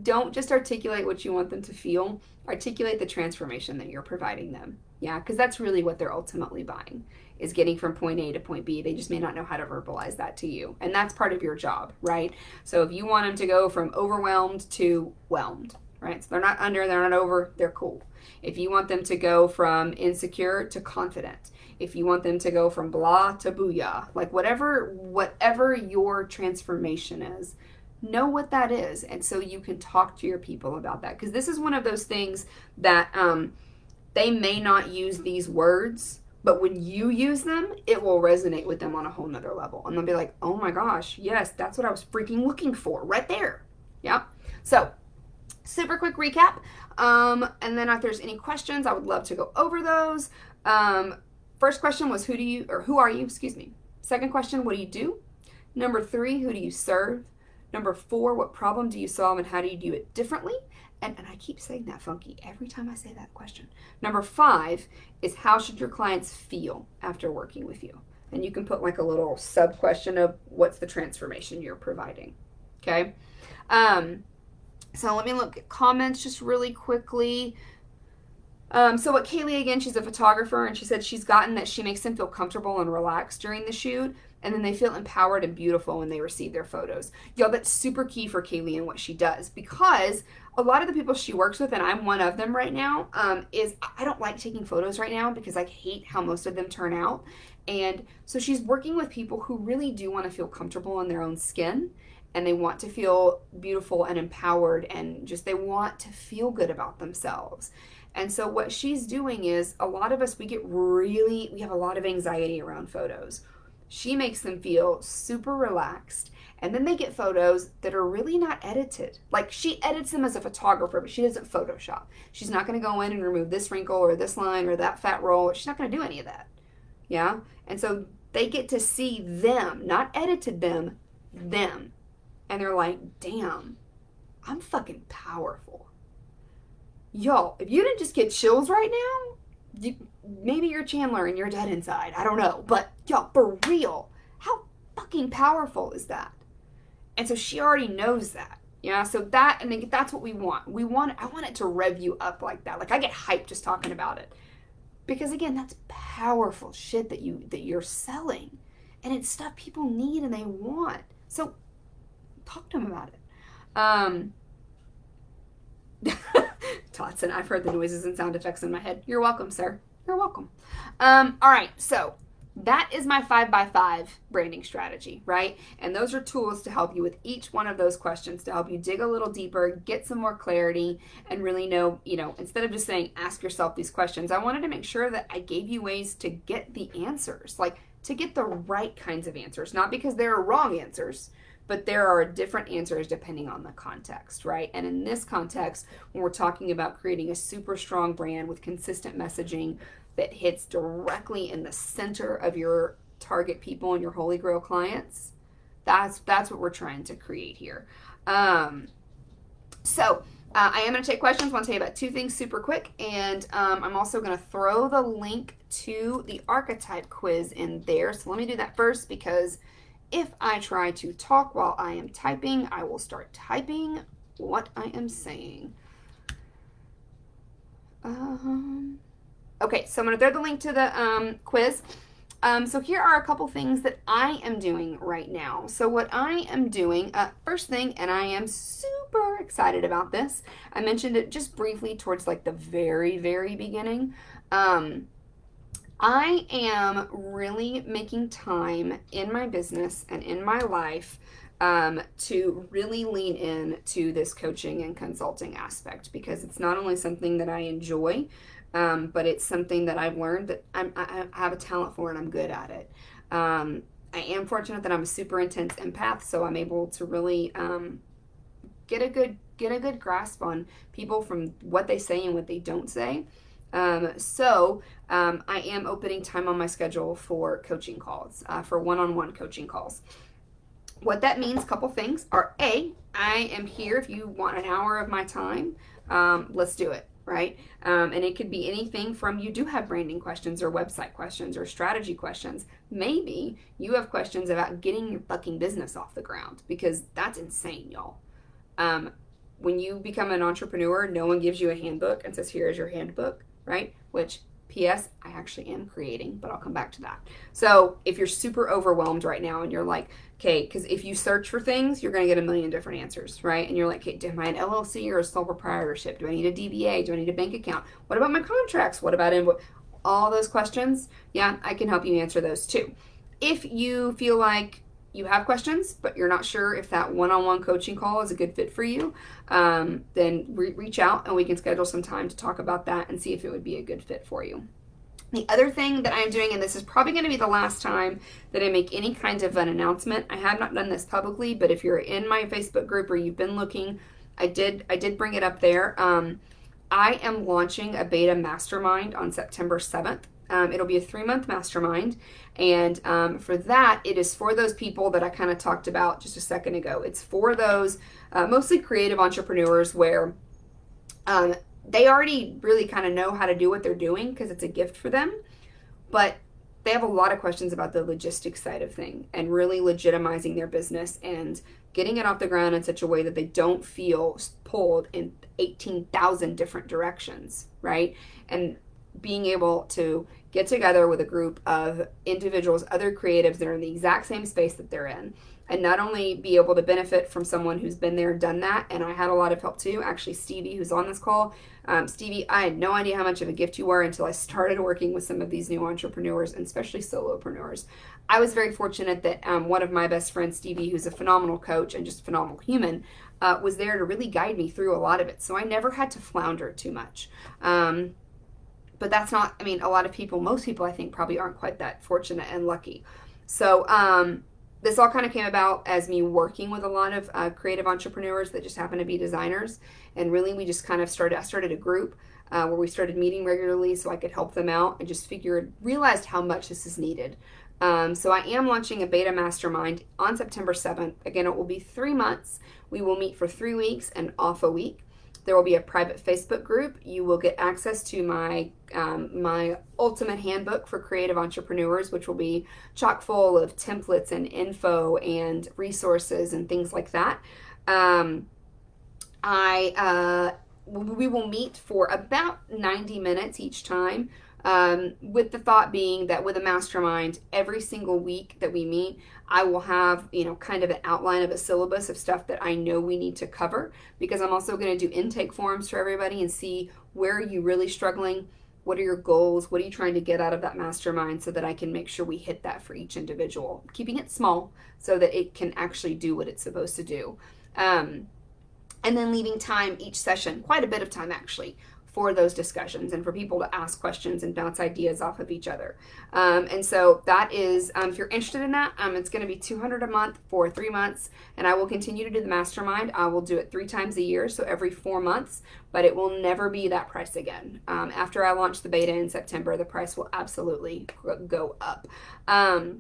don't just articulate what you want them to feel. Articulate the transformation that you're providing them. Yeah, because that's really what they're ultimately buying, is getting from point A to point B. They just may not know how to verbalize that to you. And that's part of your job, right? So if you want them to go from overwhelmed to whelmed, right? So they're not under, they're not over, they're cool. If you want them to go from insecure to confident, if you want them to go from blah to booyah, like whatever your transformation is, know what that is. And so you can talk to your people about that. Because this is one of those things that they may not use these words, but when you use them, it will resonate with them on a whole nother level. And they'll be like, oh my gosh, yes, that's what I was freaking looking for right there. Yeah. So super quick recap. And then if there's any questions, I would love to go over those. First question was who are you, excuse me. Second question, what do you do? Number 3, who do you serve? Number 4, what problem do you solve and how do you do it differently? And I keep saying that funky every time I say that question. Number 5 is how should your clients feel after working with you? And you can put like a little sub question of what's the transformation you're providing. Okay. So let me look at comments just really quickly. So what Kaylee, again, she's a photographer, and she said she's gotten that she makes them feel comfortable and relaxed during the shoot, and then they feel empowered and beautiful when they receive their photos. Y'all, that's super key for Kaylee and what she does, because a lot of the people she works with, and I'm one of them right now, is I don't like taking photos right now because I hate how most of them turn out. And so she's working with people who really do want to feel comfortable in their own skin, and they want to feel beautiful and empowered, and just they want to feel good about themselves. And so what she's doing is, a lot of us, we have a lot of anxiety around photos. She makes them feel super relaxed, and then they get photos that are really not edited. Like, she edits them as a photographer, but she doesn't Photoshop. She's not going to go in and remove this wrinkle or this line or that fat roll. She's not going to do any of that. Yeah? And so they get to see them, not edited them. And they're like, damn, I'm fucking powerful. Y'all, if you didn't just get chills right now, maybe you're Chandler and you're dead inside. I don't know. But y'all, for real, how fucking powerful is that? And so she already knows that. Yeah, so that, and then that's what we want. I want it to rev you up like that. Like, I get hyped just talking about it. Because again, that's powerful shit that you're selling. And it's stuff people need and they want. So talk to them about it. Totson, I've heard the noises and sound effects in my head. You're welcome, sir. You're welcome. All right, so that is my 5x5 branding strategy, right? And those are tools to help you with each one of those questions, to help you dig a little deeper, get some more clarity, and really know, instead of just saying, ask yourself these questions, I wanted to make sure that I gave you ways to get the answers, like to get the right kinds of answers, not because there are wrong answers, but there are different answers depending on the context, right? And in this context, when we're talking about creating a super strong brand with consistent messaging that hits directly in the center of your target people and your Holy Grail clients, that's what we're trying to create here. I am going to take questions. I want to tell you about 2 things super quick, and I'm also going to throw the link to the archetype quiz in there. So let me do that first, because if I try to talk while I am typing, I will start typing what I am saying. Okay, so I'm going to throw the link to the quiz. So here are a couple things that I am doing right now. So what I am doing, first thing, and I am super excited about this, I mentioned it just briefly towards like the very, very beginning. I am really making time in my business and in my life to really lean in to this coaching and consulting aspect, because it's not only something that I enjoy, but it's something that I've learned that I have a talent for and I'm good at it. I am fortunate that I'm a super intense empath, so I'm able to really get a good grasp on people from what they say and what they don't say. I am opening time on my schedule for coaching calls, for one-on-one coaching calls. What that means, couple things, are A, I am here if you want an hour of my time, let's do it, right? And it could be anything from, you do have branding questions or website questions or strategy questions. Maybe you have questions about getting your fucking business off the ground, because that's insane, y'all. When you become an entrepreneur, no one gives you a handbook and says, here is your handbook, right? Which, P.S., I actually am creating, but I'll come back to that. So if you're super overwhelmed right now and you're like, okay, because if you search for things, you're going to get a million different answers, right? And you're like, okay, am I an LLC or a sole proprietorship? Do I need a DBA? Do I need a bank account? What about my contracts? What about all those questions? Yeah, I can help you answer those too. If you feel like you have questions, but you're not sure if that one-on-one coaching call is a good fit for you, then reach out and we can schedule some time to talk about that and see if it would be a good fit for you. The other thing that I'm doing, and this is probably going to be the last time that I make any kind of an announcement, I have not done this publicly, but if you're in my Facebook group or you've been looking, I did bring it up there. I am launching a beta mastermind on September 7th. It'll be a 3-month mastermind. And for that, it is for those people that I kind of talked about just a second ago. It's for those mostly creative entrepreneurs where they already really kind of know how to do what they're doing because it's a gift for them. But they have a lot of questions about the logistics side of thing and really legitimizing their business and getting it off the ground in such a way that they don't feel pulled in 18,000 different directions, right? And being able to get together with a group of individuals, other creatives that are in the exact same space that they're in, and not only be able to benefit from someone who's been there, done that, and I had a lot of help too. Actually, Stevie, who's on this call, Stevie, I had no idea how much of a gift you were until I started working with some of these new entrepreneurs, and especially solopreneurs. I was very fortunate that one of my best friends, Stevie, who's a phenomenal coach and just a phenomenal human, was there to really guide me through a lot of it. So I never had to flounder too much. But that's not, I mean, a lot of people, most people I think probably aren't quite that fortunate and lucky. So this all kind of came about as me working with a lot of creative entrepreneurs that just happen to be designers. And really we just kind of I started a group where we started meeting regularly so I could help them out and just realized how much this is needed. So I am launching a beta mastermind on September 7th. Again, it will be 3 months. We will meet for 3 weeks and off a week. There will be a private Facebook group. You will get access to my ultimate handbook for creative entrepreneurs, which will be chock full of templates and info and resources and things like that. We will meet for about 90 minutes each time, with the thought being that with a mastermind, every single week that we meet, I will have, kind of an outline of a syllabus of stuff that I know we need to cover, because I'm also going to do intake forms for everybody and see where are you really struggling, what are your goals, what are you trying to get out of that mastermind, so that I can make sure we hit that for each individual, keeping it small so that it can actually do what it's supposed to do. And then leaving time each session, quite a bit of time actually, for those discussions and for people to ask questions and bounce ideas off of each other. And so that is, if you're interested in that, it's going to be $200 a month for 3 months, and I will continue to do the mastermind. I will do it 3 times a year, so every 4 months, but it will never be that price again. After I launch the beta in September, the price will absolutely go up. If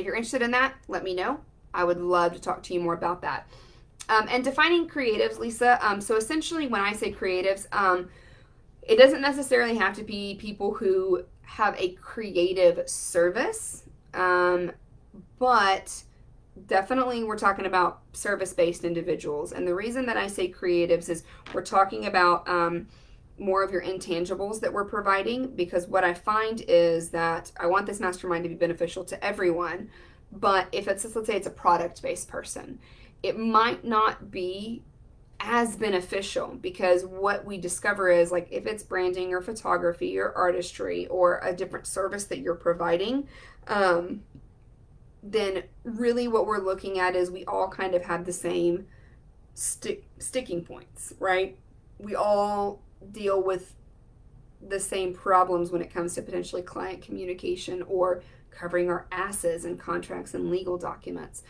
you're interested in that, let me know. I would love to talk to you more about that. And defining creatives, Lisa. So essentially when I say creatives, it doesn't necessarily have to be people who have a creative service, but definitely we're talking about service-based individuals. And the reason that I say creatives is we're talking about more of your intangibles that we're providing, because what I find is that I want this mastermind to be beneficial to everyone, but if it's, let's say it's a product-based person, it might not be as beneficial, because what we discover is, like, if it's branding or photography or artistry or a different service that you're providing, then really what we're looking at is we all kind of have the same sticking points, right? We all deal with the same problems when it comes to potentially client communication or covering our asses in contracts and legal documents.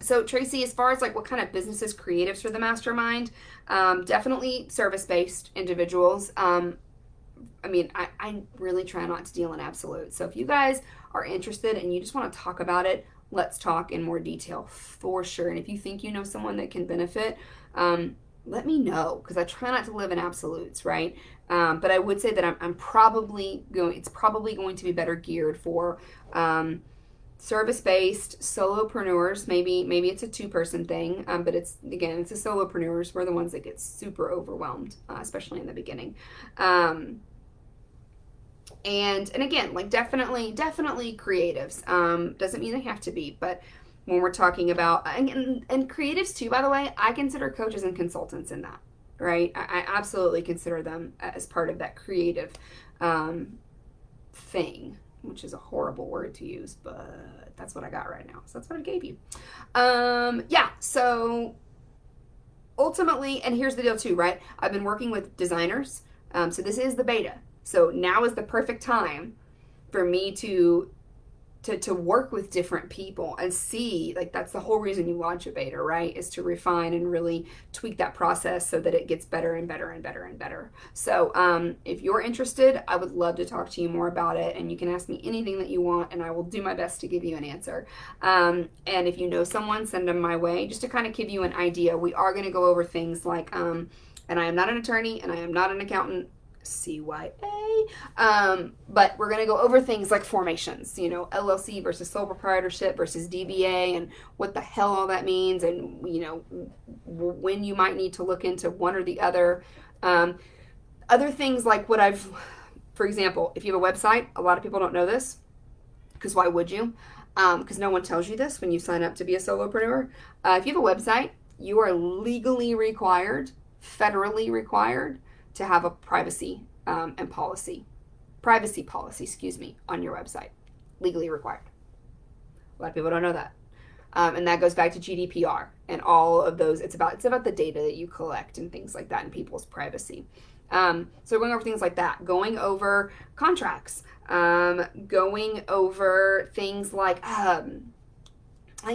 So Tracy, as far as like what kind of businesses, creatives for the mastermind, definitely service-based individuals. I really try not to deal in absolutes. So if you guys are interested and you just want to talk about it, let's talk in more detail for sure. And if you think you know someone that can benefit, let me know, because I try not to live in absolutes, right? But I would say that it's probably going to be better geared for service-based solopreneurs. Maybe it's a 2-person thing, but it's the solopreneurs. We're the ones that get super overwhelmed, especially in the beginning. And again, like definitely creatives. Doesn't mean they have to be, but when we're talking about, and creatives too, by the way, I consider coaches and consultants in that, right? I absolutely consider them as part of that creative thing, which is a horrible word to use, but that's what I got right now. So that's what I gave you. So ultimately, and here's the deal too, right? I've been working with designers. So this is the beta. So now is the perfect time for me to to work with different people and see, like, that's the whole reason you launch a beta, right? Is to refine and really tweak that process so that it gets better and better and better and better. So if you're interested, I would love to talk to you more about it, and you can ask me anything that you want, and I will do my best to give you an answer. And if you know someone, send them my way, just to kind of give you an idea. We are going to go over things like, and I am not an attorney and I am not an accountant, CYA. But we're going to go over things like formations, you know, LLC versus sole proprietorship versus DBA, and what the hell all that means, and, you know, when you might need to look into one or the other. Other things like for example, if you have a website, a lot of people don't know this, because why would you? Because no one tells you this when you sign up to be a solopreneur. If you have a website, you are legally required, federally required, to have a privacy policy, on your website. Legally required. A lot of people don't know that. And that goes back to GDPR and all of those. It's about the data that you collect and things like that, and people's privacy. So we're going over things like that, going over contracts, going over things like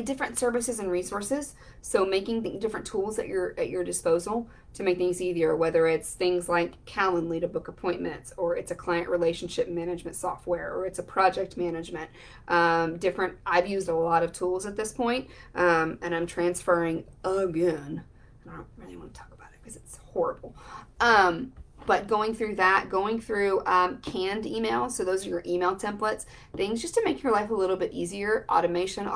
different services and resources. So making different tools at your disposal to make things easier, whether it's things like Calendly to book appointments, or it's a client relationship management software, or it's a project management. I've used a lot of tools at this point, and I'm transferring again. I don't really want to talk about it because it's horrible. But going through canned emails, so those are your email templates, things just to make your life a little bit easier. Automation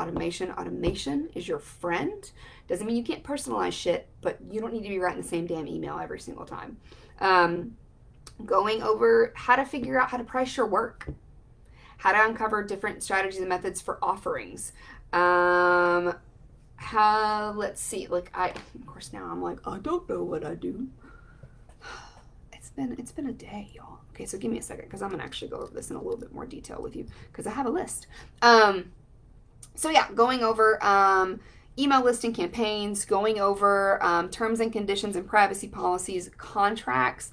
is your friend. Doesn't mean you can't personalize shit, but you don't need to be writing the same damn email every single time. Going over how to figure out how to price your work, how to uncover different strategies and methods for offerings. Let's see, like of course now I'm like, I don't know what I do. It's been a day, y'all. Okay, so give me a second, because I'm gonna actually go over this in a little bit more detail with you, because I have a list. So yeah, going over email listing campaigns, going over terms and conditions and privacy policies, contracts,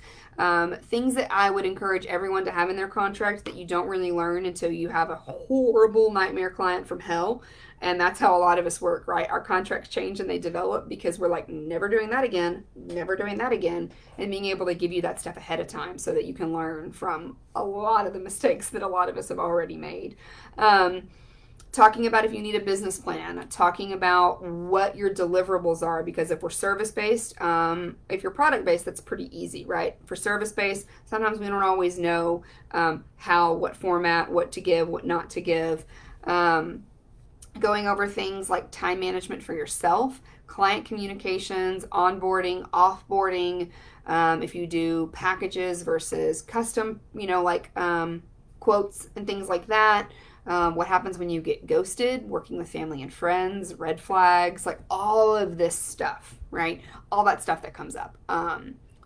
things that I would encourage everyone to have in their contract that you don't really learn until you have a horrible nightmare client from hell. And that's how a lot of us work, right? Our contracts change and they develop because we're like, never doing that again, and being able to give you that stuff ahead of time so that you can learn from a lot of the mistakes that a lot of us have already made. Talking about if you need a business plan, talking about what your deliverables are, because if we're service-based, if you're product-based, that's pretty easy, right? For service-based, sometimes we don't always know what format, what to give, what not to give. Going over things like time management for yourself, client communications, onboarding, offboarding, if you do packages versus custom, quotes and things like that. What happens when you get ghosted, working with family and friends, red flags, like all of this stuff, right? All that stuff that comes up.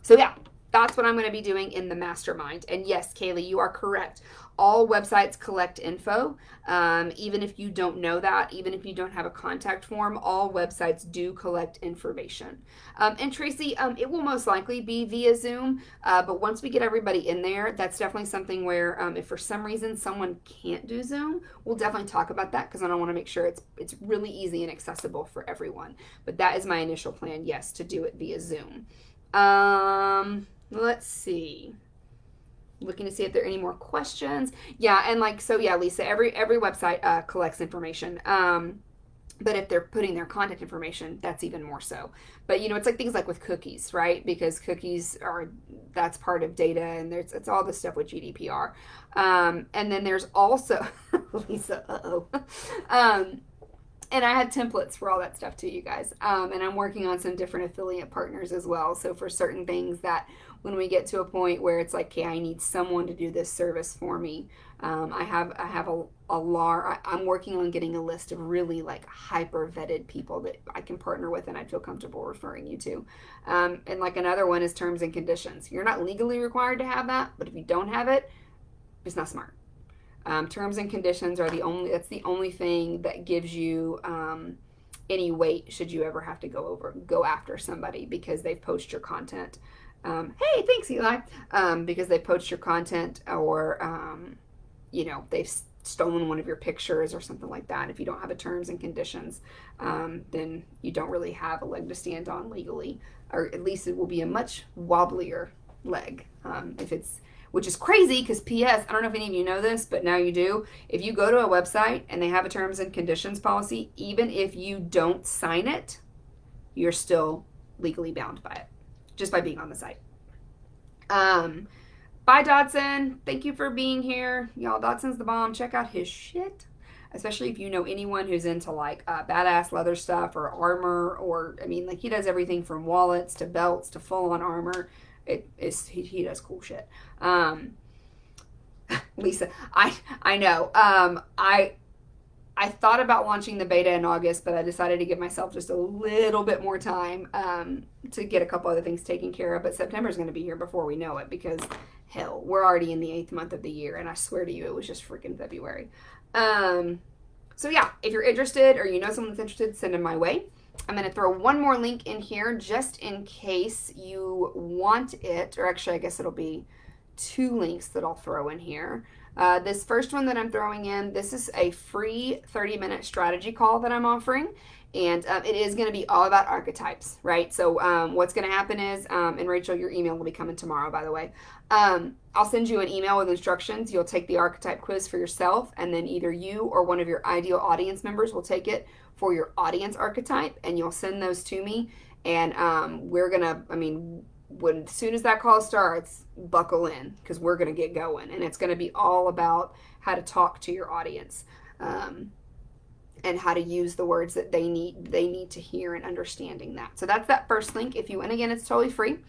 So yeah, that's what I'm going to be doing in the mastermind. And yes, Kaylee, you are correct. All websites collect info. Even if you don't know that, even if you don't have a contact form, all websites do collect information. And Tracy, it will most likely be via Zoom. But once we get everybody in there, that's definitely something where if for some reason someone can't do Zoom, we'll definitely talk about that, because I want to make sure it's really easy and accessible for everyone. But that is my initial plan, yes, to do it via Zoom. Let's see. Looking to see if there are any more questions. Yeah, and Lisa, every website collects information. But if they're putting their contact information, that's even more so. But it's like things like with cookies, right? Because cookies that's part of data, and it's all this stuff with GDPR. And then there's also Lisa, and I have templates for all that stuff too, you guys. And I'm working on some different affiliate partners as well. So for certain things that when we get to a point where it's like, okay, I need someone to do this service for me. I have I'm working on getting a list of really like hyper vetted people that I can partner with and I feel comfortable referring you to. And like another one is terms and conditions. You're not legally required to have that, but if you don't have it, it's not smart. Terms and conditions are that's the only thing that gives you any weight should you ever have to go after somebody because they've poached your content. Hey, thanks, Eli. Because they poached your content, or they've stolen one of your pictures or something like that. If you don't have a terms and conditions, then you don't really have a leg to stand on legally, or at least it will be a much wobblier leg. If it's, which is crazy because P.S. I don't know if any of you know this, but now you do. If you go to a website and they have a terms and conditions policy, even if you don't sign it, you're still legally bound by it just by being on the site. Bye, Dodson. Thank you for being here. Y'all, Dodson's the bomb. Check out his shit. Especially if you know anyone who's into like badass leather stuff or armor, or I mean, like he does everything from wallets to belts to full on armor. He does cool shit. Lisa, I know. I thought about launching the beta in August, but I decided to give myself just a little bit more time to get a couple other things taken care of. But September is going to be here before we know it, because hell, we're already in the 8th month of the year, and I swear to you, it was just freaking February. So yeah, if you're interested or you know someone that's interested, send them my way. I'm going to throw one more link in here just in case you want it, or actually I guess it'll be 2 links that I'll throw in here. This first one that I'm throwing in, this is a free 30-minute strategy call that I'm offering, and it is going to be all about archetypes, right? So what's going to happen is, and Rachel, your email will be coming tomorrow, by the way. I'll send you an email with instructions. You'll take the archetype quiz for yourself, and then either you or one of your ideal audience members will take it for your audience archetype, and you'll send those to me, and we're going to, as soon as that call starts, buckle in, because we're going to get going, and it's going to be all about how to talk to your audience, and how to use the words that they need to hear, and understanding that. So that's that first link. And again, it's totally free.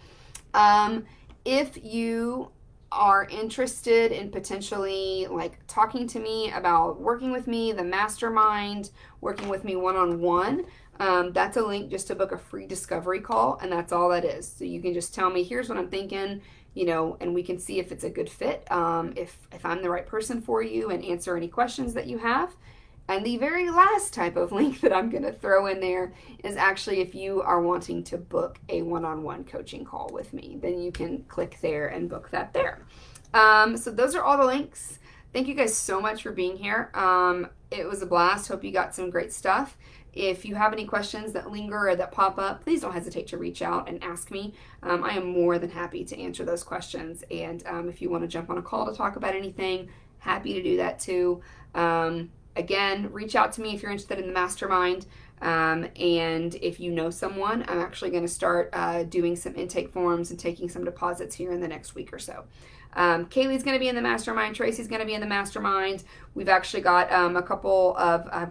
If you are interested in potentially like talking to me about working with me, the mastermind, working with me one-on-one, that's a link just to book a free discovery call, and that's all that is. So you can just tell me, here's what I'm thinking, and we can see if it's a good fit, if I'm the right person for you, and answer any questions that you have. And the very last type of link that I'm going to throw in there is actually if you are wanting to book a one-on-one coaching call with me, then you can click there and book that there. So those are all the links. Thank you guys so much for being here. It was a blast. Hope you got some great stuff. If you have any questions that linger or that pop up, please don't hesitate to reach out and ask me. I am more than happy to answer those questions. And if you want to jump on a call to talk about anything, happy to do that too. Again, reach out to me if you're interested in the mastermind. And if you know someone, I'm actually going to start doing some intake forms and taking some deposits here in the next week or so. Kaylee's going to be in the mastermind. Tracy's going to be in the mastermind. We've actually got I've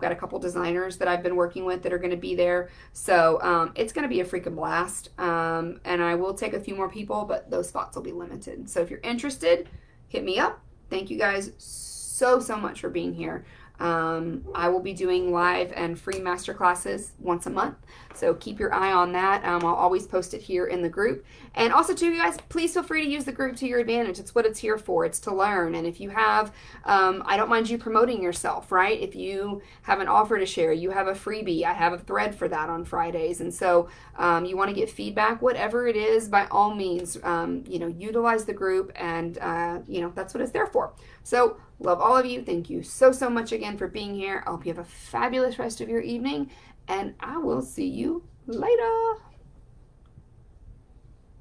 got a couple designers that I've been working with that are going to be there. So it's going to be a freaking blast. And I will take a few more people, but those spots will be limited. So if you're interested, hit me up. Thank you guys so much for being here. I will be doing live and free masterclasses once a month, so keep your eye on that. I'll always post it here in the group. And also, too, you guys, please feel free to use the group to your advantage. It's what it's here for. It's to learn. And if you have, I don't mind you promoting yourself, right? If you have an offer to share, you have a freebie, I have a thread for that on Fridays. And so you want to get feedback, whatever it is, by all means, utilize the group, and, that's what it's there for. So love all of you. Thank you so much again for being here. I hope you have a fabulous rest of your evening, and I will see you later.